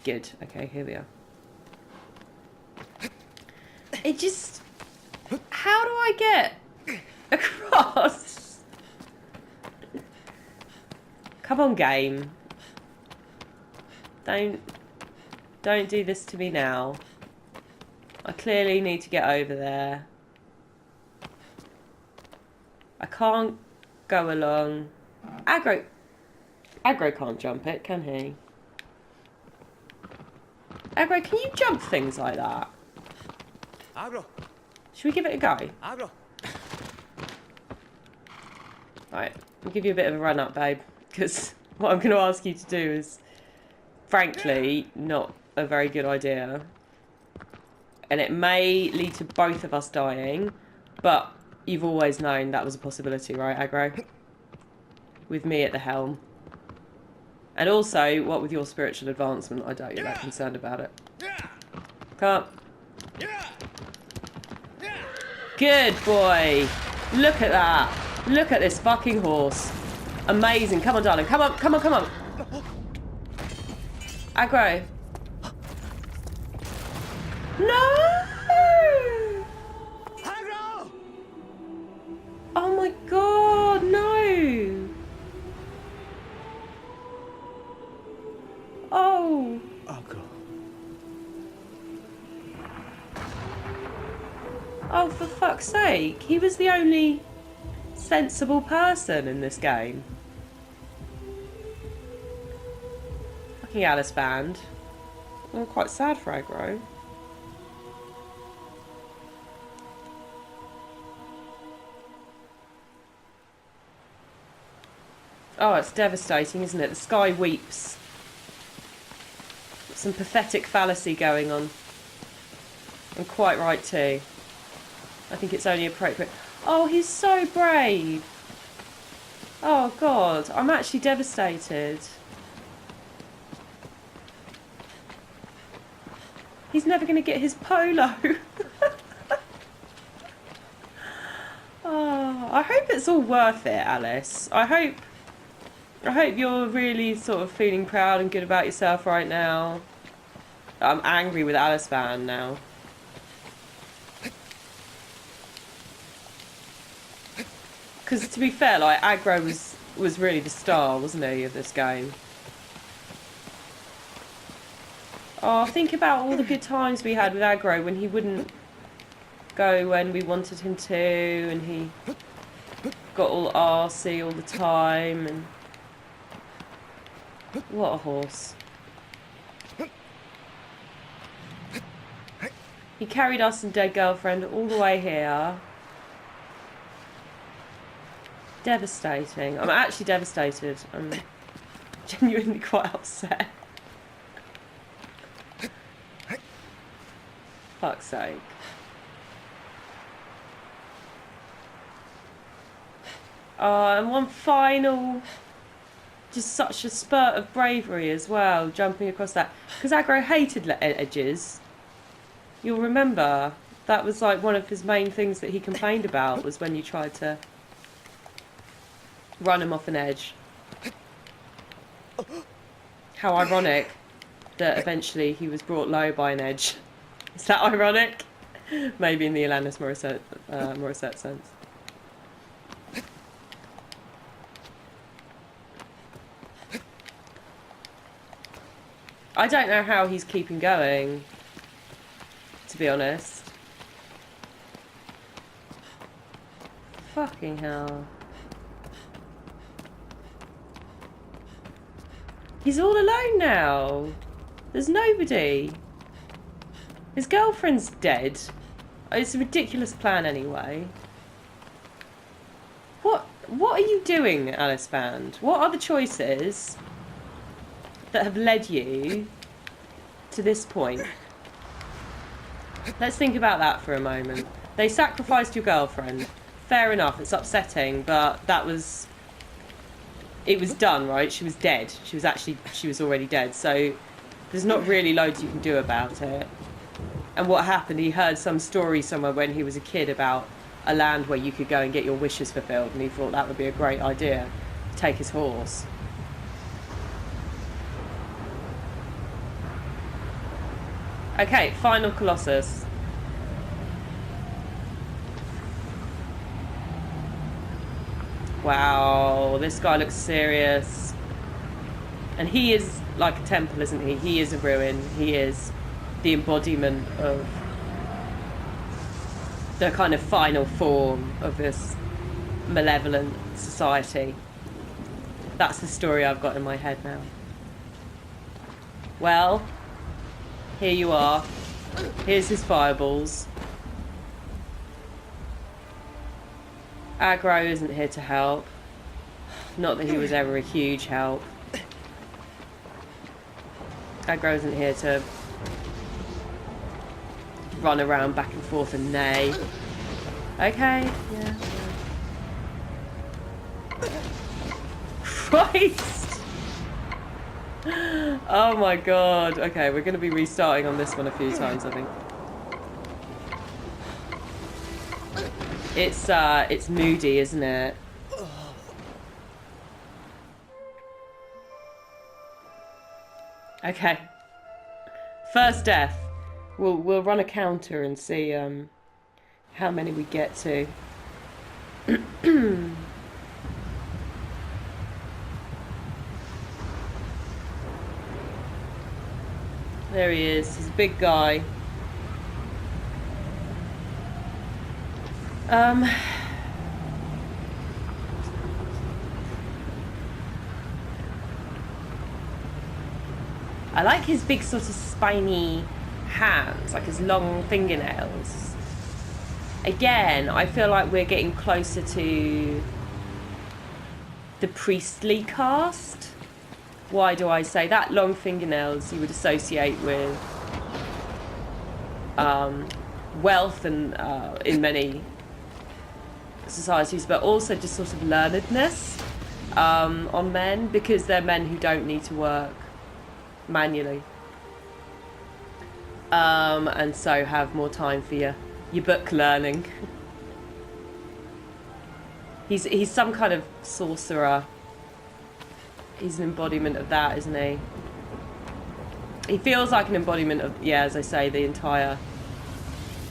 Good. Okay, here we are. It just... How do I get across? Come on, game. Don't do this to me now. I clearly need to get over there. I can't go along. Aggro can't jump it, can he? Aggro, can you jump things like that? Aggro. Should we give it a go? Aggro. Right, I'll give you a bit of a run up, babe, because what I'm going to ask you to do is, frankly, not a very good idea. And it may lead to both of us dying, but you've always known that was a possibility, right, Aggro? With me at the helm. And also, what with your spiritual advancement, I doubt you're that concerned about it. Come on. Good boy. Look at that. Look at this fucking horse. Amazing. Come on, darling. Come on, come on, come on. Aggro. No! Aggro! Oh my god, no! Oh! Aggro. Oh, for fuck's sake. He was the only sensible person in this game. Fucking Alice band. I'm quite sad for Aggro. Oh, it's devastating, isn't it? The sky weeps. Some pathetic fallacy going on. And quite right too. I think it's only appropriate. Oh, he's so brave. Oh, God. I'm actually devastated. He's never going to get his polo. Oh, I hope it's all worth it, Alice. I hope you're really sort of feeling proud and good about yourself right now. I'm angry with Alice Van now. Because to be fair, like, Aggro was really the star, wasn't he, of this game? Oh, think about all the good times we had with Aggro when he wouldn't go when we wanted him to, and he got all arsey all the time, and what a horse. He carried us and Dead Girlfriend all the way here. Devastating. I'm actually devastated. I'm genuinely quite upset. Fuck's sake. And one final, just such a spurt of bravery as well, jumping across that. Because Aggro hated edges. You'll remember, that was like one of his main things that he complained about, was when you tried to run him off an edge. How ironic that eventually he was brought low by an edge. Is that ironic? Maybe in the Alanis Morissette sense. I don't know how he's keeping going, to be honest. Fucking hell. He's all alone now. There's nobody. His girlfriend's dead. It's a ridiculous plan anyway. What are you doing, Alice Band? What are the choices that have led you to this point? Let's think about that for a moment. They sacrificed your girlfriend. Fair enough, it's upsetting, but it was done, right? She was dead. She was already dead, so there's not really loads you can do about it. And what happened, he heard some story somewhere when he was a kid about a land where you could go and get your wishes fulfilled, and he thought that would be a great idea. Take his horse. Okay, final Colossus. Wow, this guy looks serious. And he is like a temple, isn't he? He is a ruin. He is the embodiment of the kind of final form of this malevolent society. That's the story I've got in my head now. Well, here you are. Here's his fireballs. Aggro isn't here to help. Not that he was ever a huge help. Aggro isn't here to run around back and forth and neigh. Okay, yeah. Christ! Oh my god. Okay, we're going to be restarting on this one a few times, I think. It's moody, isn't it? Okay. First death. We'll run a counter and see how many we get to. There he is. He's a big guy. I like his big sort of spiny hands, like his long fingernails. Again, I feel like we're getting closer to the priestly caste. Why do I say that? Long fingernails you would associate with wealth and in many societies, but also just sort of learnedness on men, because they're men who don't need to work manually, and so have more time for your book learning. He's some kind of sorcerer. He's an embodiment of that, isn't he? He feels like an embodiment of, yeah, as I say, the entire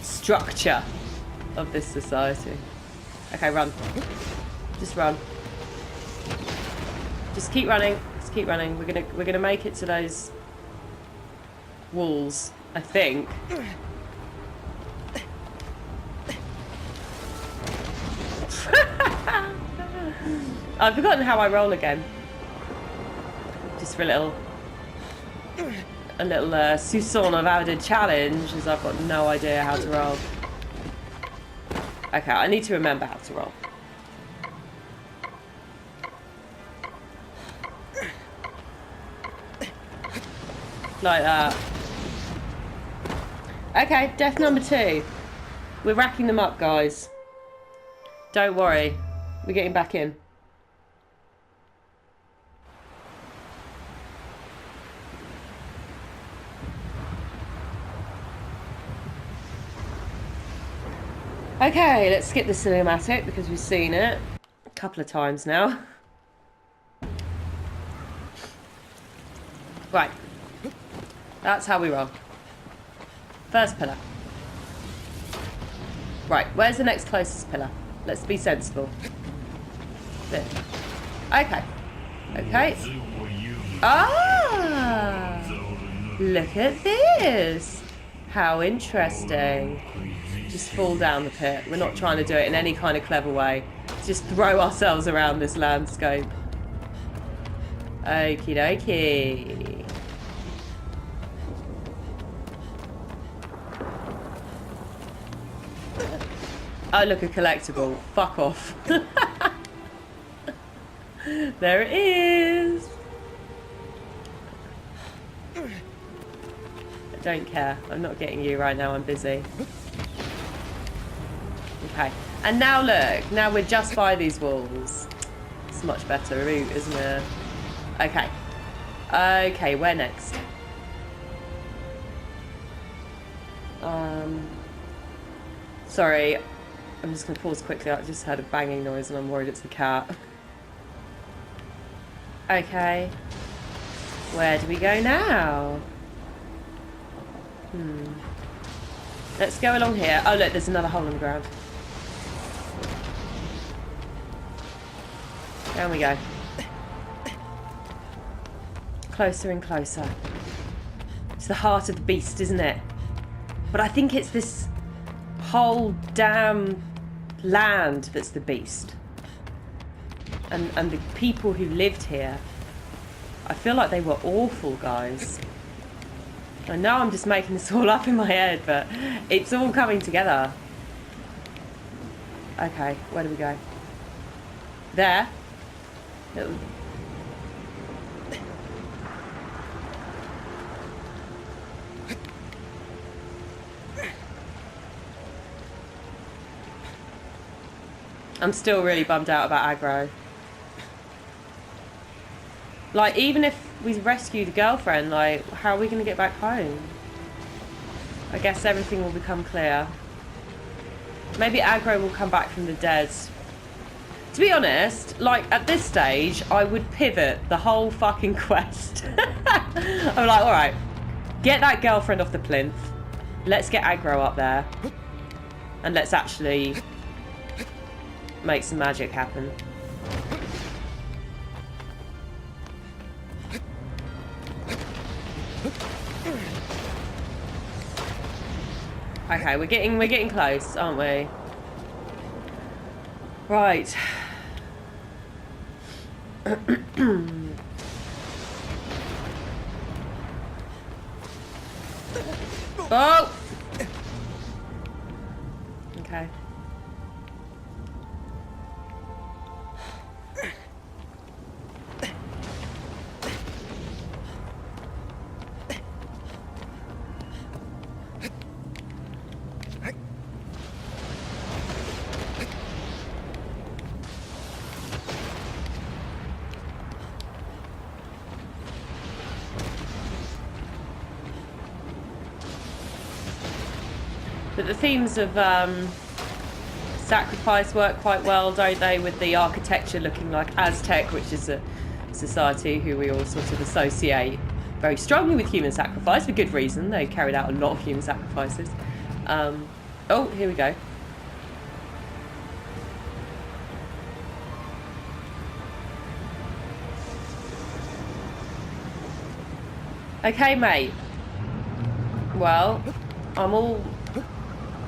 structure of this society. Okay, run. Just run. Just keep running. Just keep running. We're gonna make it to those walls, I think. I've forgotten how I roll again. Just for a little soupçon of added challenge, as I've got no idea how to roll. Okay, I need to remember how to roll. Like that. Okay, death number 2. We're racking them up, guys. Don't worry. We're getting back in. Okay, let's skip the cinematic because we've seen it a couple of times now. Right. That's how we roll. First pillar. Right, where's the next closest pillar? Let's be sensible. There. Okay. Okay. Ah! Look at this! How interesting. Just fall down the pit. We're not trying to do it in any kind of clever way. Just throw ourselves around this landscape. Okie dokie. Oh, look, a collectible. Fuck off. There it is. I don't care. I'm not getting you right now. I'm busy. Okay. And now look. Now we're just by these walls. It's a much better route, isn't it? Okay. Okay, where next? Sorry. I'm just going to pause quickly. I just heard a banging noise and I'm worried it's the cat. Okay. Where do we go now? Let's go along here. Oh, look, there's another hole in the ground. Down we go. Closer and closer. It's the heart of the beast, isn't it? But I think it's this whole damn land that's the beast. And the people who lived here, I feel like they were awful, guys. I know I'm just making this all up in my head, but it's all coming together. Okay, where do we go? There. I'm still really bummed out about aggro. Like, even if we rescue the girlfriend, like, how are we going to get back home? I guess everything will become clear. Maybe aggro will come back from the dead. To be honest, like, at this stage, I would pivot the whole fucking quest. I'm like, alright, get that girlfriend off the plinth. Let's get aggro up there. And let's actually make some magic happen. Okay, we're getting close, aren't we? Right. Oh! Okay. But the themes of sacrifice work quite well, don't they? With the architecture looking like Aztec, which is a society who we all sort of associate very strongly with human sacrifice for good reason. They carried out a lot of human sacrifices. Oh, here we go. Okay, mate. Well, I'm all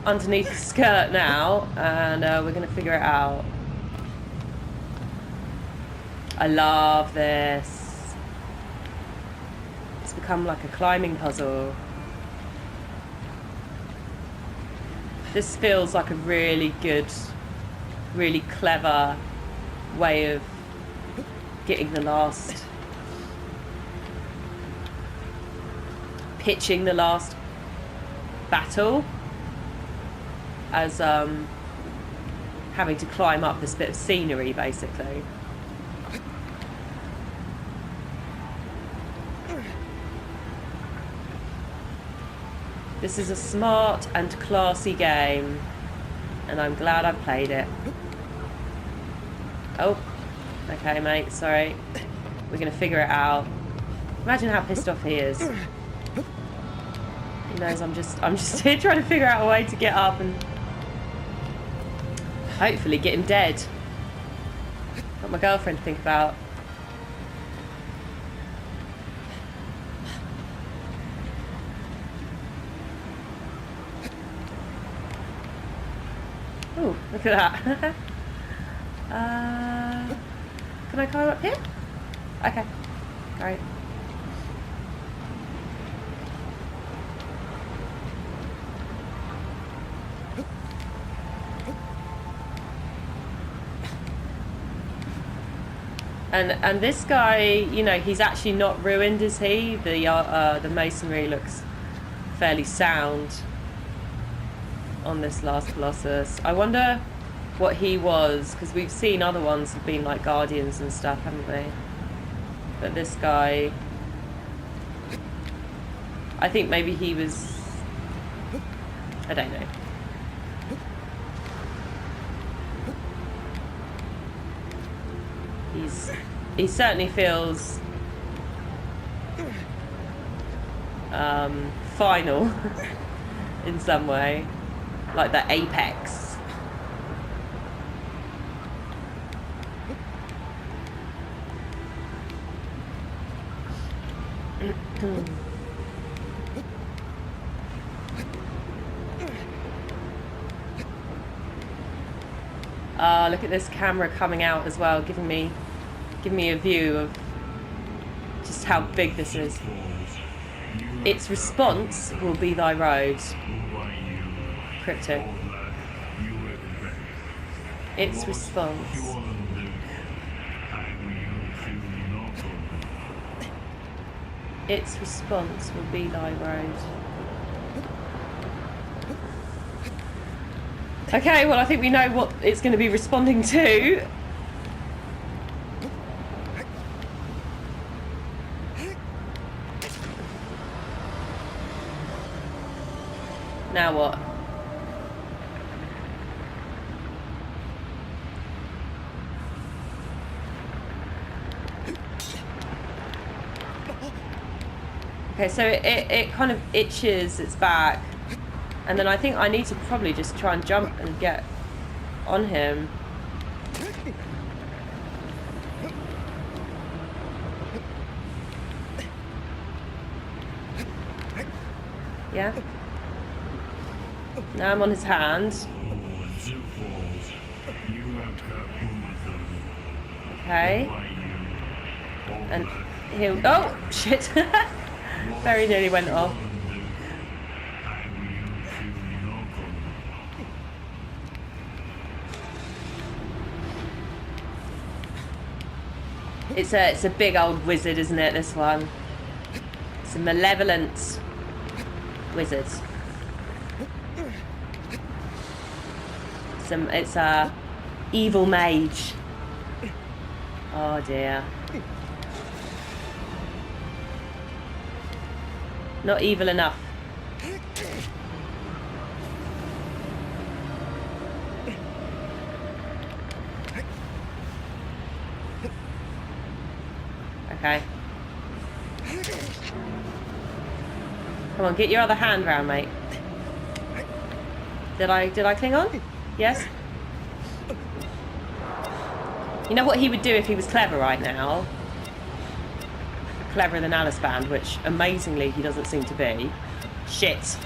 underneath the skirt now, and we're going to figure it out. I love this. It's become like a climbing puzzle. This feels like a really good, really clever way of getting the last... pitching the last battle as having to climb up this bit of scenery, basically. This is a smart and classy game, and I'm glad I played it. Oh, okay, mate, sorry. We're gonna figure it out. Imagine how pissed off he is. He knows I'm just here trying to figure out a way to get up and hopefully get him dead. Got my girlfriend to think about. Oh, look at that. Can I climb up here? Okay, great. And this guy, you know, he's actually not ruined, is he? The masonry looks fairly sound on this last Colossus. I wonder what he was, because we've seen other ones have been like guardians and stuff, haven't we? But this guy, I think maybe he was, I don't know. He certainly feels final in some way, like the apex. Look at this camera coming out as well, giving me a view of just how big this is. Its response will be thy road. Cryptic. Its response. Its response will be thy road. Okay, well, I think we know what it's going to be responding to. Now what? Okay, so it kind of itches its back. And then I think I need to probably just try and jump and get on him. Yeah? Now I'm on his hand. Okay. And he'll... Oh, shit. Very nearly went off. It's a big old wizard, isn't it, this one? It's a malevolent wizard. It's a evil mage. Oh dear. Not evil enough. Okay. Come on, get your other hand round, mate. Did I cling on? Yes? You know what he would do if he was clever right now? Cleverer than Alice Band, which amazingly he doesn't seem to be. Shit.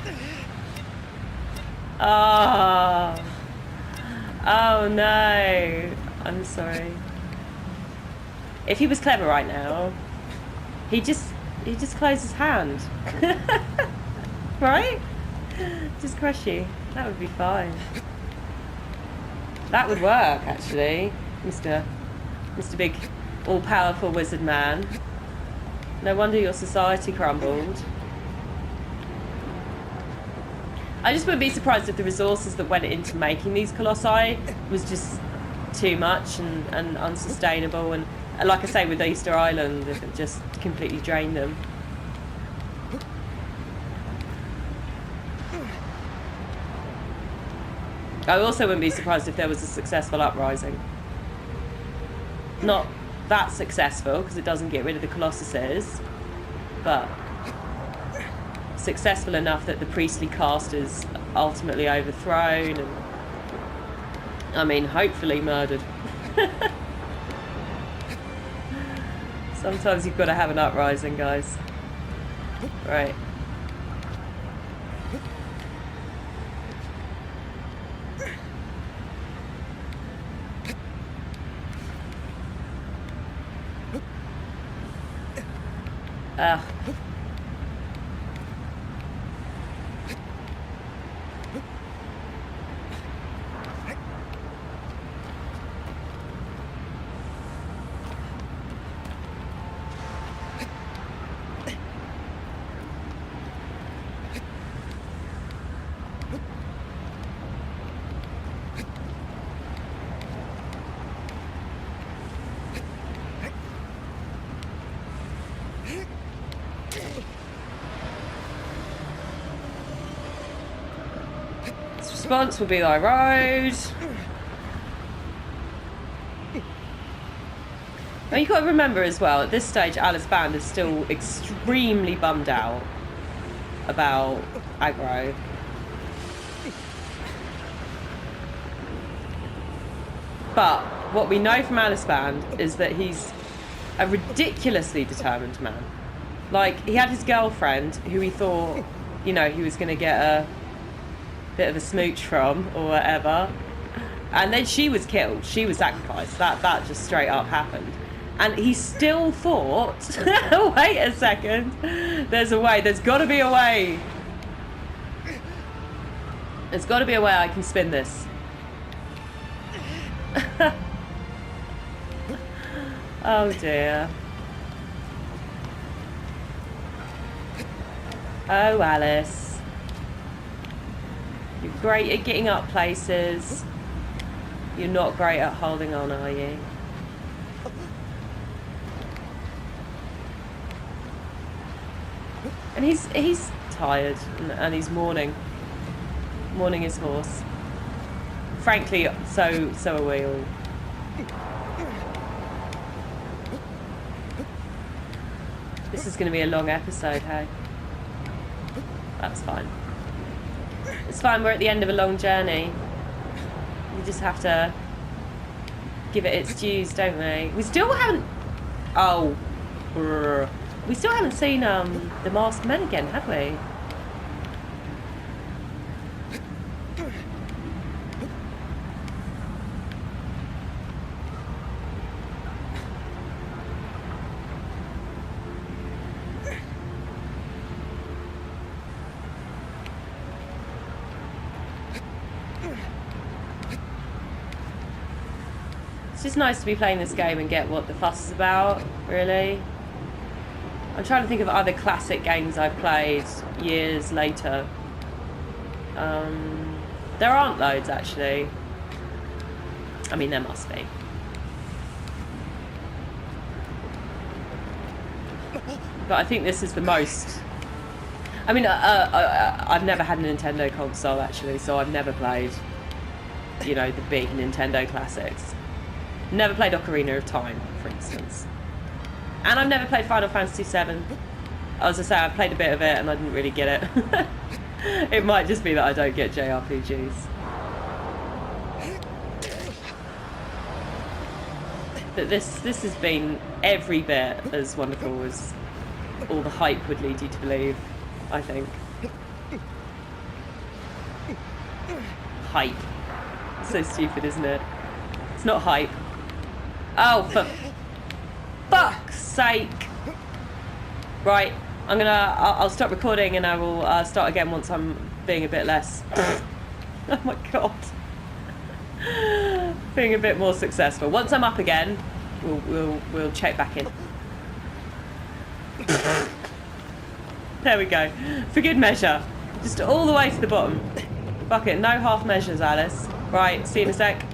Oh. Oh no. I'm sorry. If he was clever right now, he'd just close his hand. Right? Just crush you. That would be fine. That would work, actually. Mr. Big all-powerful wizard man. No wonder your society crumbled. I just wouldn't be surprised if the resources that went into making these colossi was just too much and unsustainable, and like I say with Easter Island, if it just completely drained them. I also wouldn't be surprised if there was a successful uprising. Not that successful, because it doesn't get rid of the Colossuses, but successful enough that the priestly caste is ultimately overthrown and, I mean, hopefully murdered. Sometimes you've got to have an uprising, guys. Right. Ugh. Response will be thy road. Now you've got to remember as well, at this stage Alice Band is still extremely bummed out about aggro. But what we know from Alice Band is that he's a ridiculously determined man. Like, he had his girlfriend who he thought, you know, he was going to get a bit of a smooch from or whatever, and then she was killed, she was sacrificed. That just straight up happened, and he still thought wait a second, there's a way, there's got to be a way, there's got to be a way I can spin this. Oh dear. Oh Alice, you're great at getting up places. You're not great at holding on, are you? And he's tired and he's mourning his horse. Frankly, so are we all. This is going to be a long episode, hey? That's fine. It's fine, we're at the end of a long journey. We just have to give it its dues, don't we? We still haven't... Oh. We still haven't seen the masked men again, have we? It's just nice to be playing this game and get what the fuss is about, really. I'm trying to think of other classic games I've played years later. There aren't loads, actually. I mean, there must be. But I think this is the most... I mean, I've never had a Nintendo console, actually, so I've never played, you know, the big Nintendo classics. Never played Ocarina of Time, for instance. And I've never played Final Fantasy VII. As I say, I played a bit of it and I didn't really get it. It might just be that I don't get JRPGs. But this has been every bit as wonderful as all the hype would lead you to believe, I think. Hype. So stupid, isn't it? It's not hype. Oh, for fuck's sake. Right, I'll stop recording and I will start again once I'm being a bit less... Oh my god. Being a bit more successful. Once I'm up again, we'll check back in. There we go. For good measure. Just all the way to the bottom. Fuck it, no half measures, Alice. Right, see you in a sec.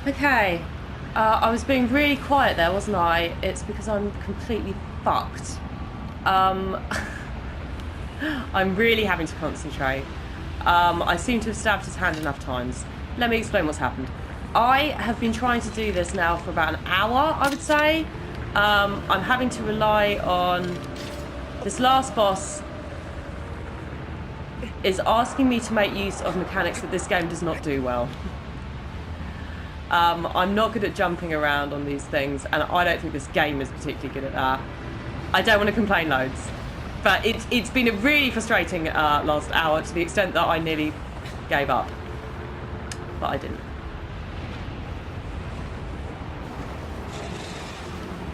Okay, I was being really quiet there, wasn't I? It's because I'm completely fucked. I'm really having to concentrate. I seem to have stabbed his hand enough times. Let me explain what's happened. I have been trying to do this now for about an hour, I would say. I'm having to rely on... This last boss is asking me to make use of mechanics that this game does not do well. I'm not good at jumping around on these things, and I don't think this game is particularly good at that. I don't want to complain loads, but it's been a really frustrating last hour, to the extent that I nearly gave up. But I didn't.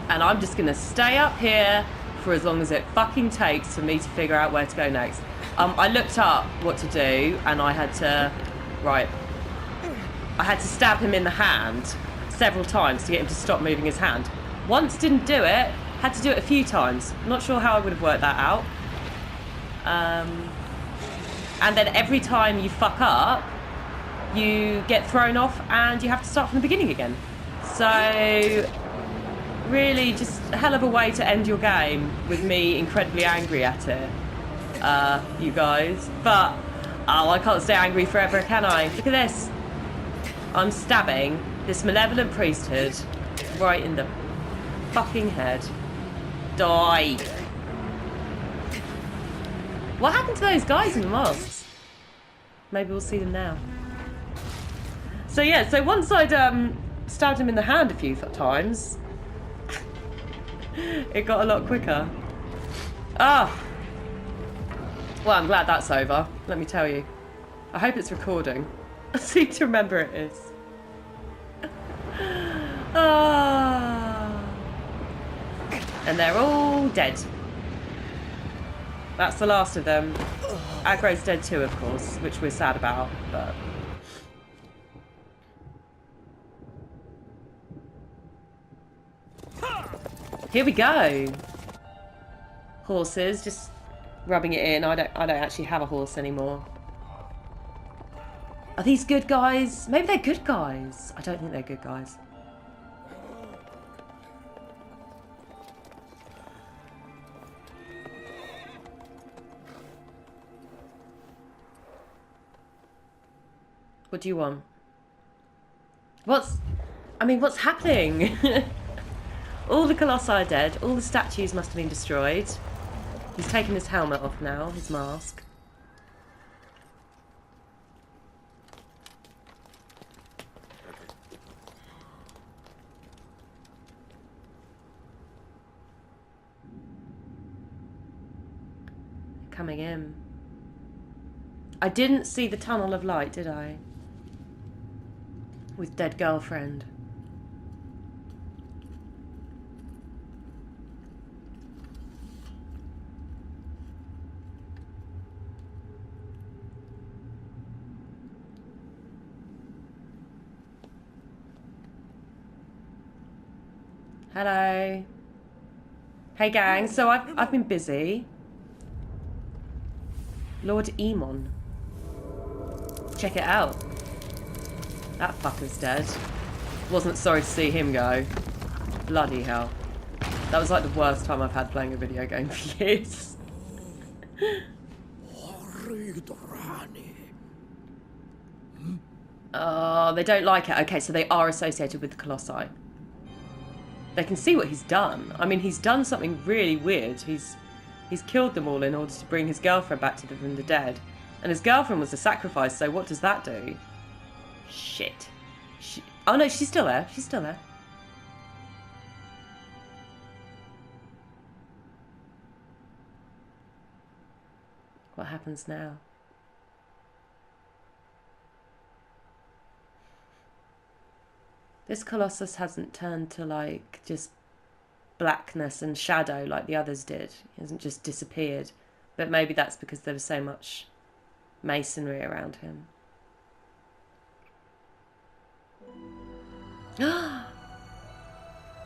And I'm just going to stay up here for as long as it fucking takes for me to figure out where to go next. I looked up what to do, and I had to... Right, I had to stab him in the hand several times to get him to stop moving his hand. Once didn't do it, had to do it a few times. Not sure how I would have worked that out. And then every time you fuck up, you get thrown off and you have to start from the beginning again. So really just a hell of a way to end your game with me incredibly angry at it, you guys. But, oh, I can't stay angry forever, can I? Look at this. I'm stabbing this malevolent priesthood right in the fucking head. Die. What happened to those guys in the masks? Maybe we'll see them now. So yeah, so once I'd stabbed him in the hand a few times, it got a lot quicker. Ah. Well, I'm glad that's over, let me tell you. I hope it's recording. I seem to remember it is. Ah. And they're all dead. That's the last of them. Aggro's dead too, of course, which we're sad about, but... Here we go. Horses, just rubbing it in. I don't actually have a horse anymore. Are these good guys? Maybe they're good guys. I don't think they're good guys. What do you want? What's happening? All the Colossi are dead. All the statues must have been destroyed. He's taken his helmet off now, his mask. Coming in. I didn't see the tunnel of light, did I? With dead girlfriend. Hello. Hey gang, so I've been busy. Lord Emon. Check it out. That fucker's dead. Wasn't sorry to see him go. Bloody hell. That was like the worst time I've had playing a video game for years. Oh, they don't like it. Okay, so they are associated with the Colossi. They can see what he's done. I mean, he's done something really weird. He's killed them all in order to bring his girlfriend back to them from the dead. And his girlfriend was a sacrifice, so what does that do? Shit. Oh no, she's still there. She's still there. What happens now? This Colossus hasn't turned to, like, just blackness and shadow like the others did. He hasn't just disappeared. But maybe that's because there was so much masonry around him.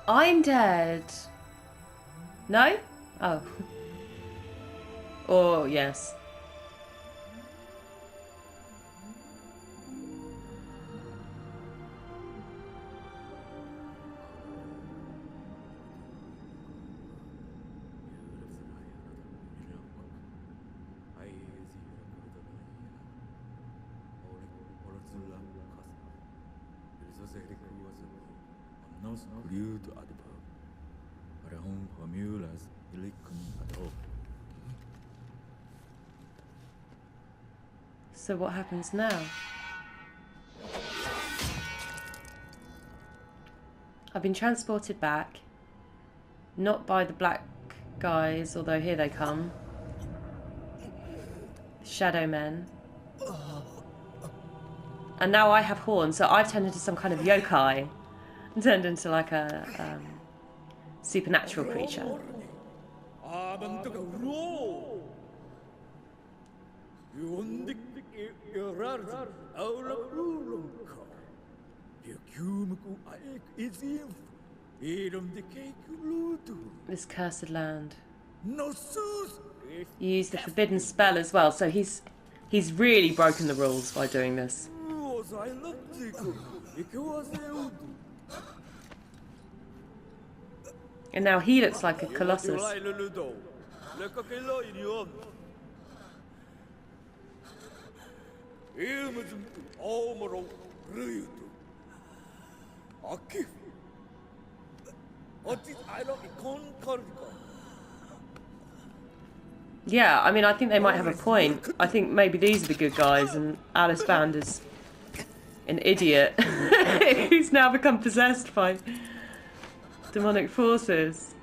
I'm dead. No? Oh. Oh, yes. So what happens now? I've been transported back. Not by the black guys, although here they come. Shadow men. And now I have horns, so I've turned into some kind of yokai. Turned into like a supernatural creature. This cursed land. You use the forbidden spell as well, so he's really broken the rules by doing this. And now he looks like a Colossus. Yeah, I mean, I think they might have a point. I think maybe these are the good guys, and Alice Band is an idiot who's now become possessed by demonic forces.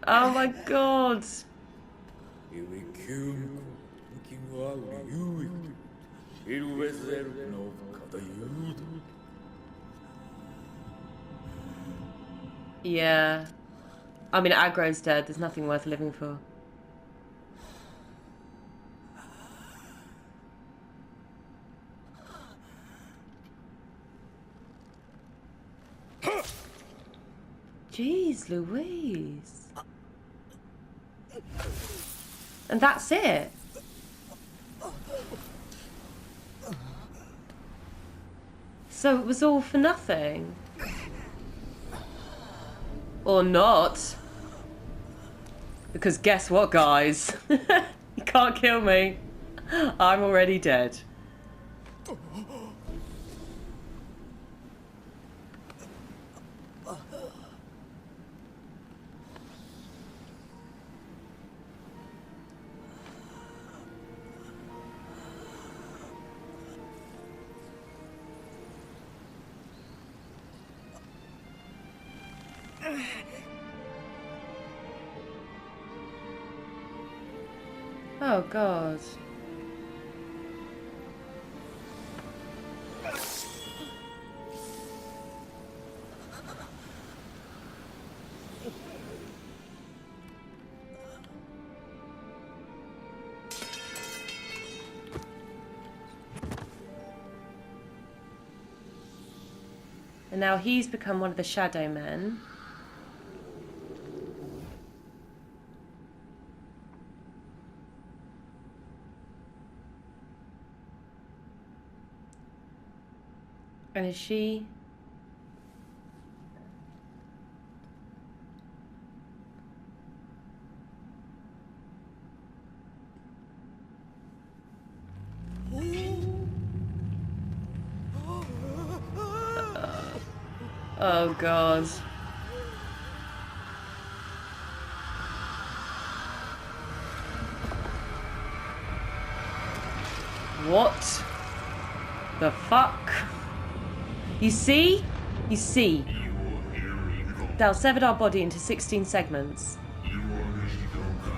Oh my god. Yeah. I mean, Aggro's dead. There's nothing worth living for. Jeez Louise. And that's it. So it was all for nothing. Or not. Because guess what, guys? You can't kill me. I'm already dead. Oh god. And now he's become one of the Shadow Men. And is she... Oh god. What the fuck? You see? You see? Thou severed our body into 16 segments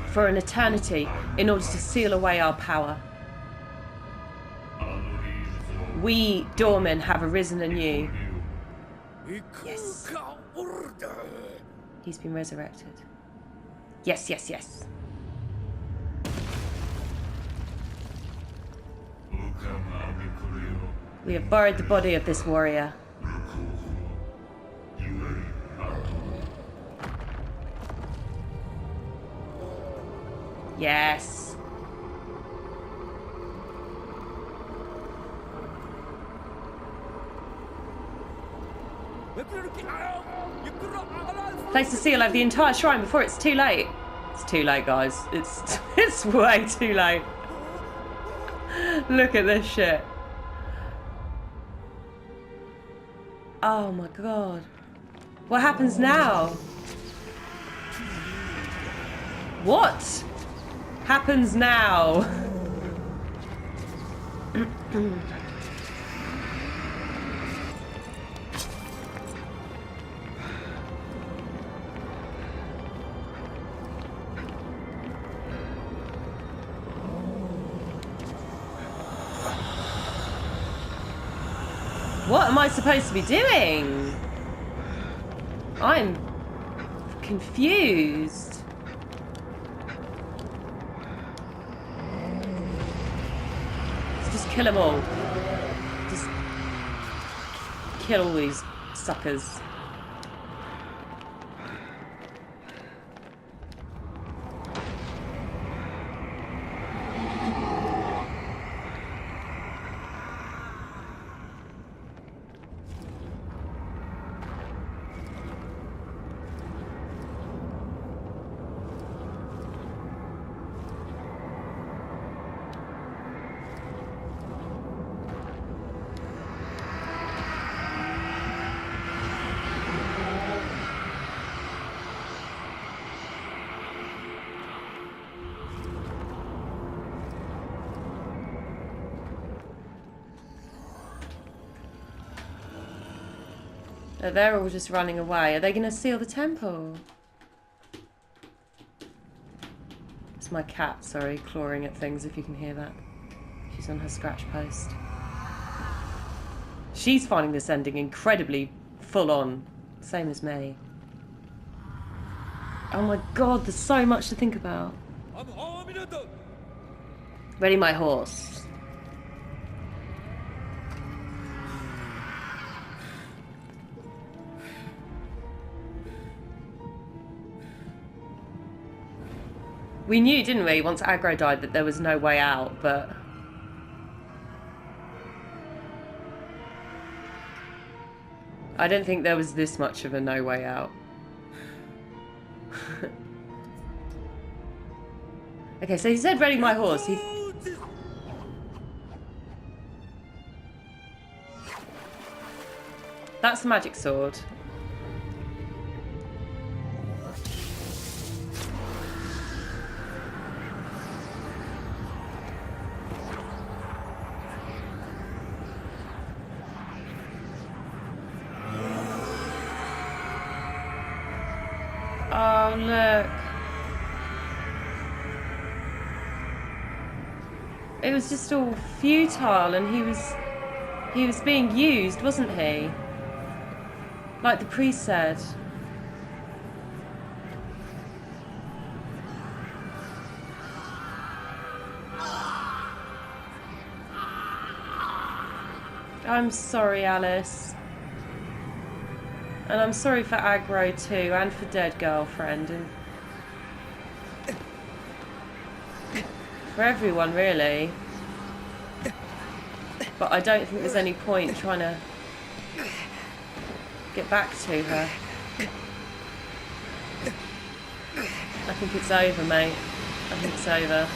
for an eternity in order to seal away our power. We, Doormen, have arisen anew. Yes. He's been resurrected. Yes, yes, yes. We have buried the body of this warrior. Yes. Place the seal over the entire shrine before it's too late. It's too late, guys. It's way too late. Look at this shit. Oh my god. What happens now? What happens now? What am I supposed to be doing? I'm confused. Let's just kill them all. Just kill all these suckers. They're all just running away. Are they going to seal the temple? It's my cat, sorry, clawing at things, if you can hear that. She's on her scratch post. She's finding this ending incredibly full on. Same as me. Oh my god, there's so much to think about. Ready my horse. We knew, didn't we, once Aggro died, that there was no way out, but... I don't think there was this much of a no way out. Okay, so he said ready my horse. That's the magic sword. Oh, look. It was just all futile, and he was being used, wasn't he? Like the priest said. I'm sorry, Alice. And I'm sorry for Aggro too, and for Dead Girlfriend, and for everyone really. But I don't think there's any point trying to get back to her. I think it's over, mate. I think it's over.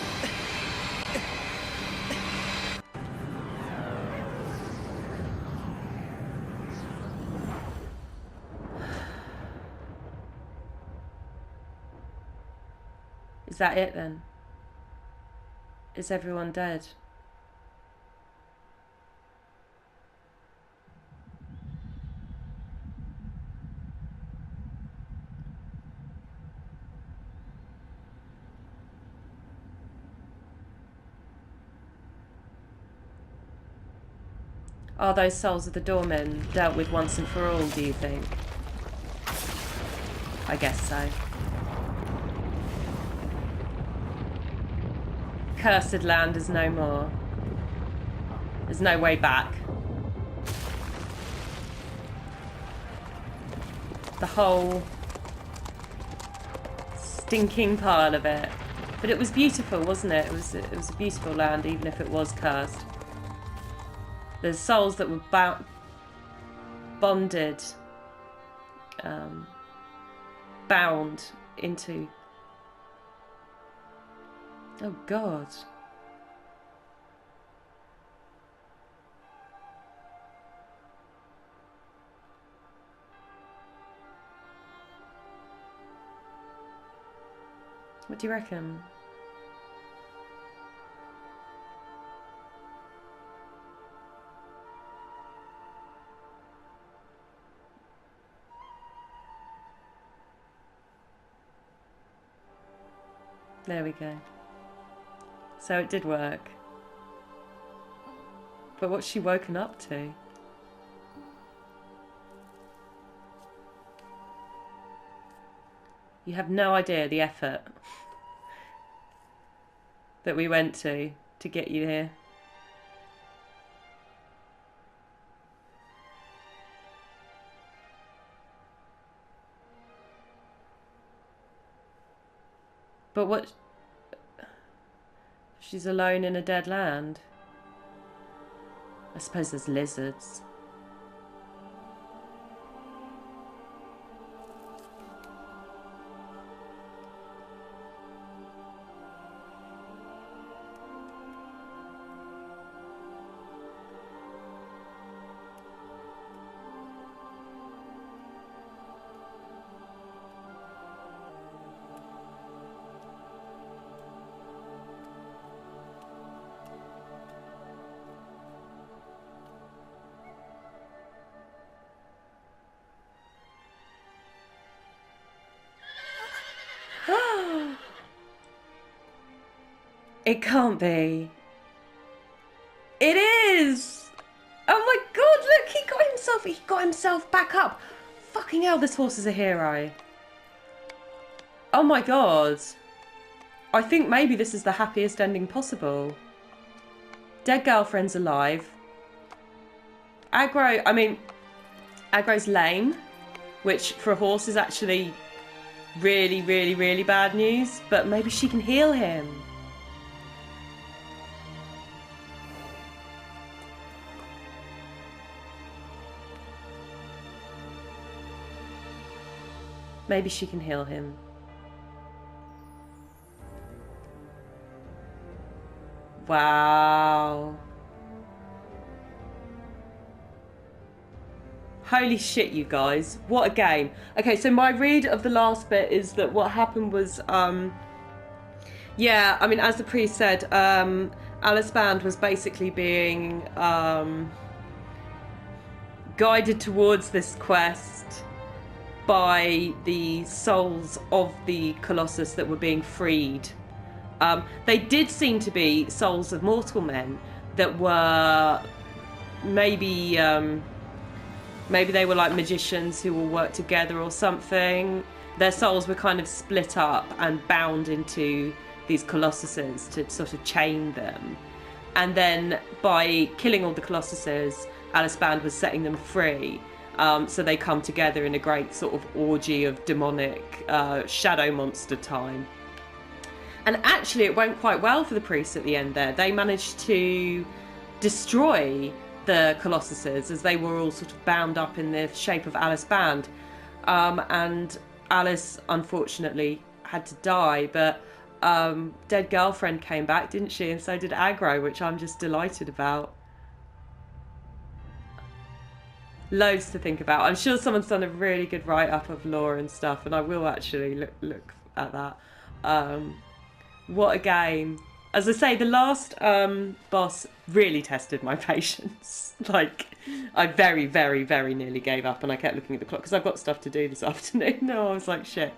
Is that it then? Is everyone dead? Are those souls of the doormen dealt with once and for all, do you think? I guess so. Cursed land is no more. There's no way back. The whole stinking pile of it. But it was beautiful, wasn't it? It was a beautiful land, even if it was cursed. There's souls that were bonded, bound into... Oh, God. What do you reckon? There we go. So it did work. But what's she woken up to? You have no idea the effort that we went to get you here. But what? She's alone in a dead land. I suppose there's lizards. It can't be. It is! Oh my god, look, he got himself back up. Fucking hell, this horse is a hero. Oh my god. I think maybe this is the happiest ending possible. Dead girlfriend's alive. Aggro's lame, which for a horse is actually really, really, really bad news, but maybe she can heal him. Maybe she can heal him. Wow. Holy shit, you guys. What a game. Okay, so my read of the last bit is that what happened was, yeah, I mean, as the priest said, Alice Band was basically being guided towards this quest by the souls of the Colossus that were being freed. They did seem to be souls of mortal men that were maybe they were like magicians who all worked together or something. Their souls were kind of split up and bound into these Colossuses to sort of chain them. And then by killing all the Colossuses, Alice Band was setting them free. So they come together in a great sort of orgy of demonic shadow monster time. And actually it went quite well for the priests at the end there. They managed to destroy the Colossuses as they were all sort of bound up in the shape of Alice Band. And Alice, unfortunately, had to die, but Dead Girlfriend came back, didn't she? And so did Aggro, which I'm just delighted about. Loads to think about. I'm sure someone's done a really good write-up of lore and stuff, and I will actually look at that. What a game. As I say, the last boss really tested my patience. Like, I very, very, very nearly gave up, and I kept looking at the clock because I've got stuff to do this afternoon. No, I was like, shit,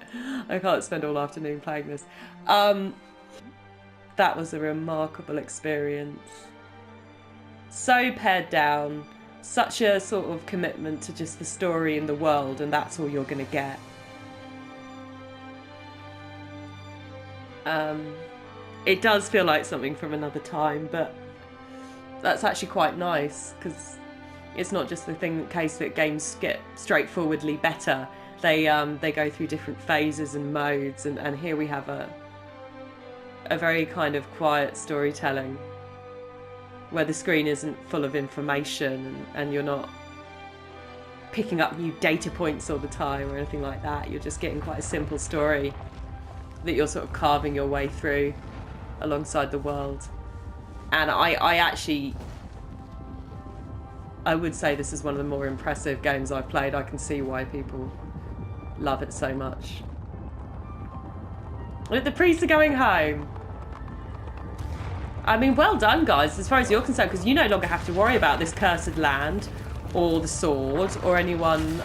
I can't spend all afternoon playing this. That was a remarkable experience. So pared down, such a sort of commitment to just the story and the world, and that's all you're going to get. It does feel like something from another time, but that's actually quite nice because it's not just the case that games get straightforwardly better. They go through different phases and modes, and here we have a very kind of quiet storytelling where the screen isn't full of information and you're not picking up new data points all the time or anything like that. You're just getting quite a simple story that you're sort of carving your way through alongside the world. And I would say this is one of the more impressive games I've played. I can see why people love it so much. Look, the priests are going home. I mean, well done, guys, as far as you're concerned, because you no longer have to worry about this cursed land or the sword or anyone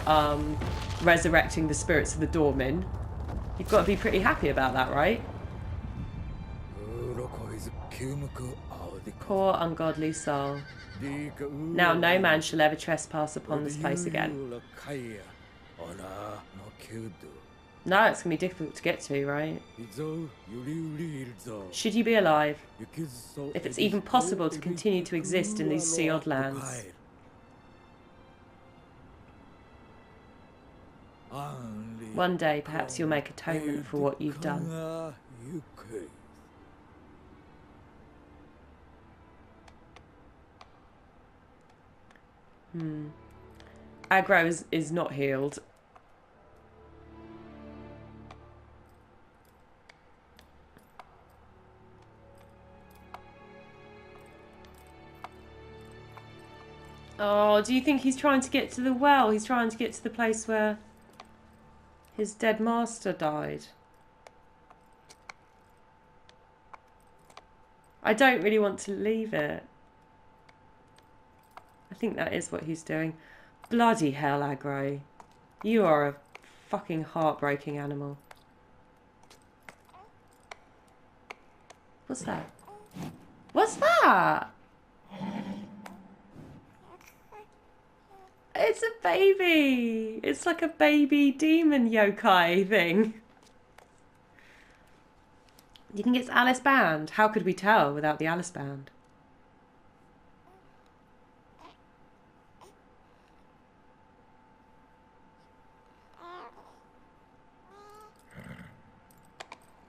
resurrecting the spirits of the Dormin. You've got to be pretty happy about that, right? Poor ungodly soul. Now no man shall ever trespass upon this place again. No, it's going to be difficult to get to, right? Should you be alive, if it's even possible to continue to exist in these sealed lands. One day, perhaps you'll make atonement for what you've done. You could. Aggro is not healed. Oh, do you think he's trying to get to the well? He's trying to get to the place where his dead master died. I don't really want to leave it. I think that is what he's doing. Bloody hell, Aggro. You are a fucking heartbreaking animal. What's that? What's that? It's a baby. It's like a baby demon yokai thing. Do you think it's Alice band? How could we tell without the Alice band?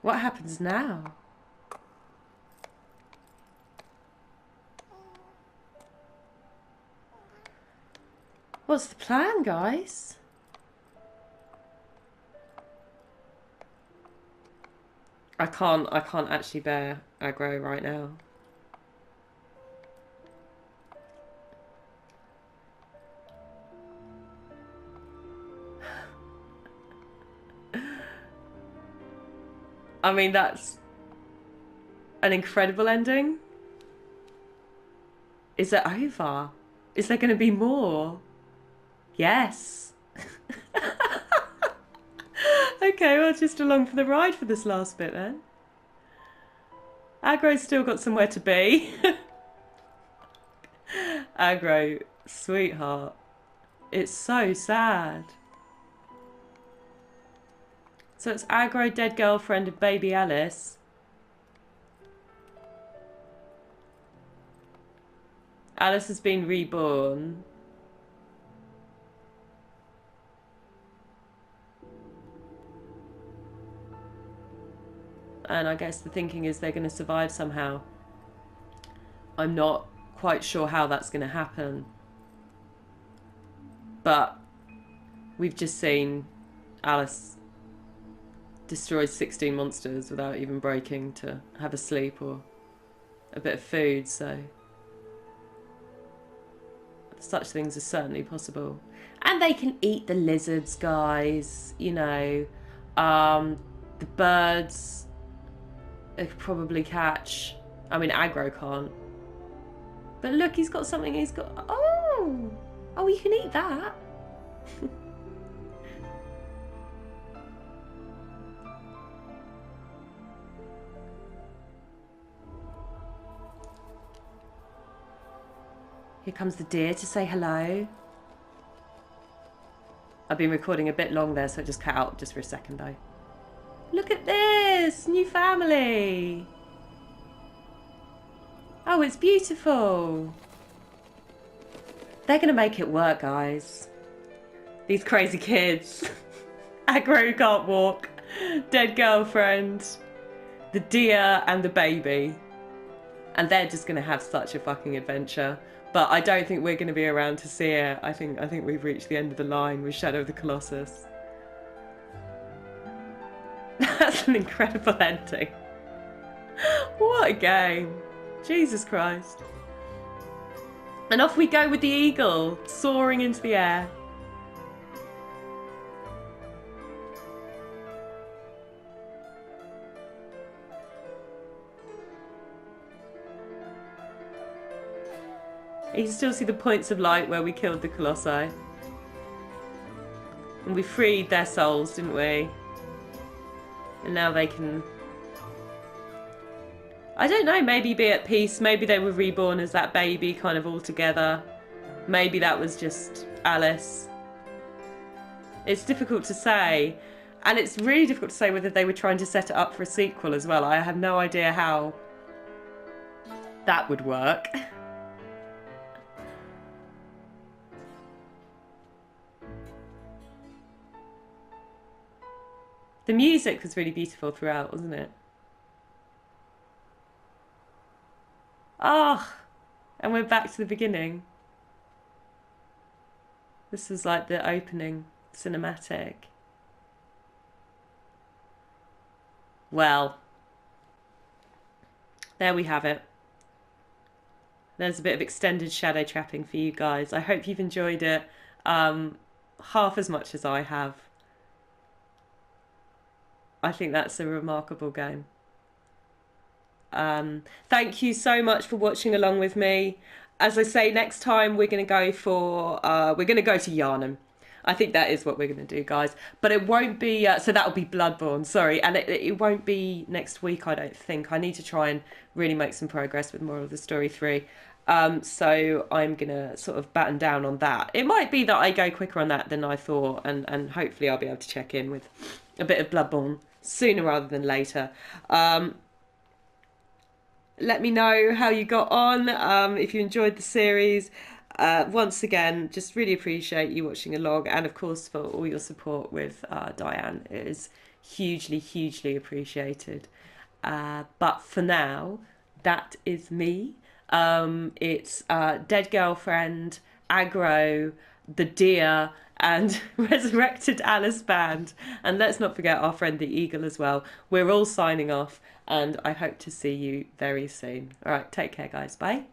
What happens now? What's the plan, guys? I can't actually bear Aggro right now. I mean, that's an incredible ending. Is it over? Is there going to be more? Yes. Okay, well, just along for the ride for this last bit then. Aggro's still got somewhere to be. Aggro, sweetheart. It's so sad. So it's Aggro, dead girlfriend, and baby Alice. Alice has been reborn. And I guess the thinking is they're going to survive somehow. I'm not quite sure how that's going to happen. But we've just seen Alice destroy 16 monsters without even breaking to have a sleep or a bit of food, so such things are certainly possible. And they can eat the lizards, guys, you know. The birds they could probably catch. I mean, Aggro can't. But look, he's got something. He's got... Oh! Oh, you can eat that. Here comes the deer to say hello. I've been recording a bit long there, so it just cut out just for a second, though. Look at this! New family! Oh, it's beautiful! They're going to make it work, guys. These crazy kids. Aggro who can't walk. Dead girlfriend. The deer and the baby. And they're just going to have such a fucking adventure. But I don't think we're going to be around to see it. I think we've reached the end of the line with Shadow of the Colossus. That's an incredible ending. What a game. Jesus Christ. And off we go with the eagle, soaring into the air. You can still see the points of light where we killed the Colossi. And we freed their souls, didn't we? And now they can... I don't know, maybe be at peace. Maybe they were reborn as that baby kind of all together. Maybe that was just Alice. It's difficult to say. And it's really difficult to say whether they were trying to set it up for a sequel as well. I have no idea how that would work. The music was really beautiful throughout, wasn't it? And we're back to the beginning. This is like the opening cinematic. Well, there we have it. There's a bit of extended shadow trapping for you guys. I hope you've enjoyed it half as much as I have. I think that's a remarkable game. Thank you so much for watching along with me. As I say, next time we're going to go for we're going to go to Yharnam. I think that is what we're going to do, guys. But it won't be so that'll be Bloodborne. Sorry, and it won't be next week. I don't think. I need to try and really make some progress with Moral of the Story 3. So I'm gonna sort of batten down on that. It might be that I go quicker on that than I thought, and hopefully I'll be able to check in with a bit of Bloodborne sooner rather than later. Let me know how you got on, if you enjoyed the series. Once again, just really appreciate you watching along, and of course for all your support with Diane. It is hugely, hugely appreciated. But for now, that is me. It's Dead Girlfriend, Aggro, The Deer, and Resurrected Alice Band. And let's not forget our friend the Eagle as well. We're all signing off, and I hope to see you very soon. All right, take care, guys. Bye.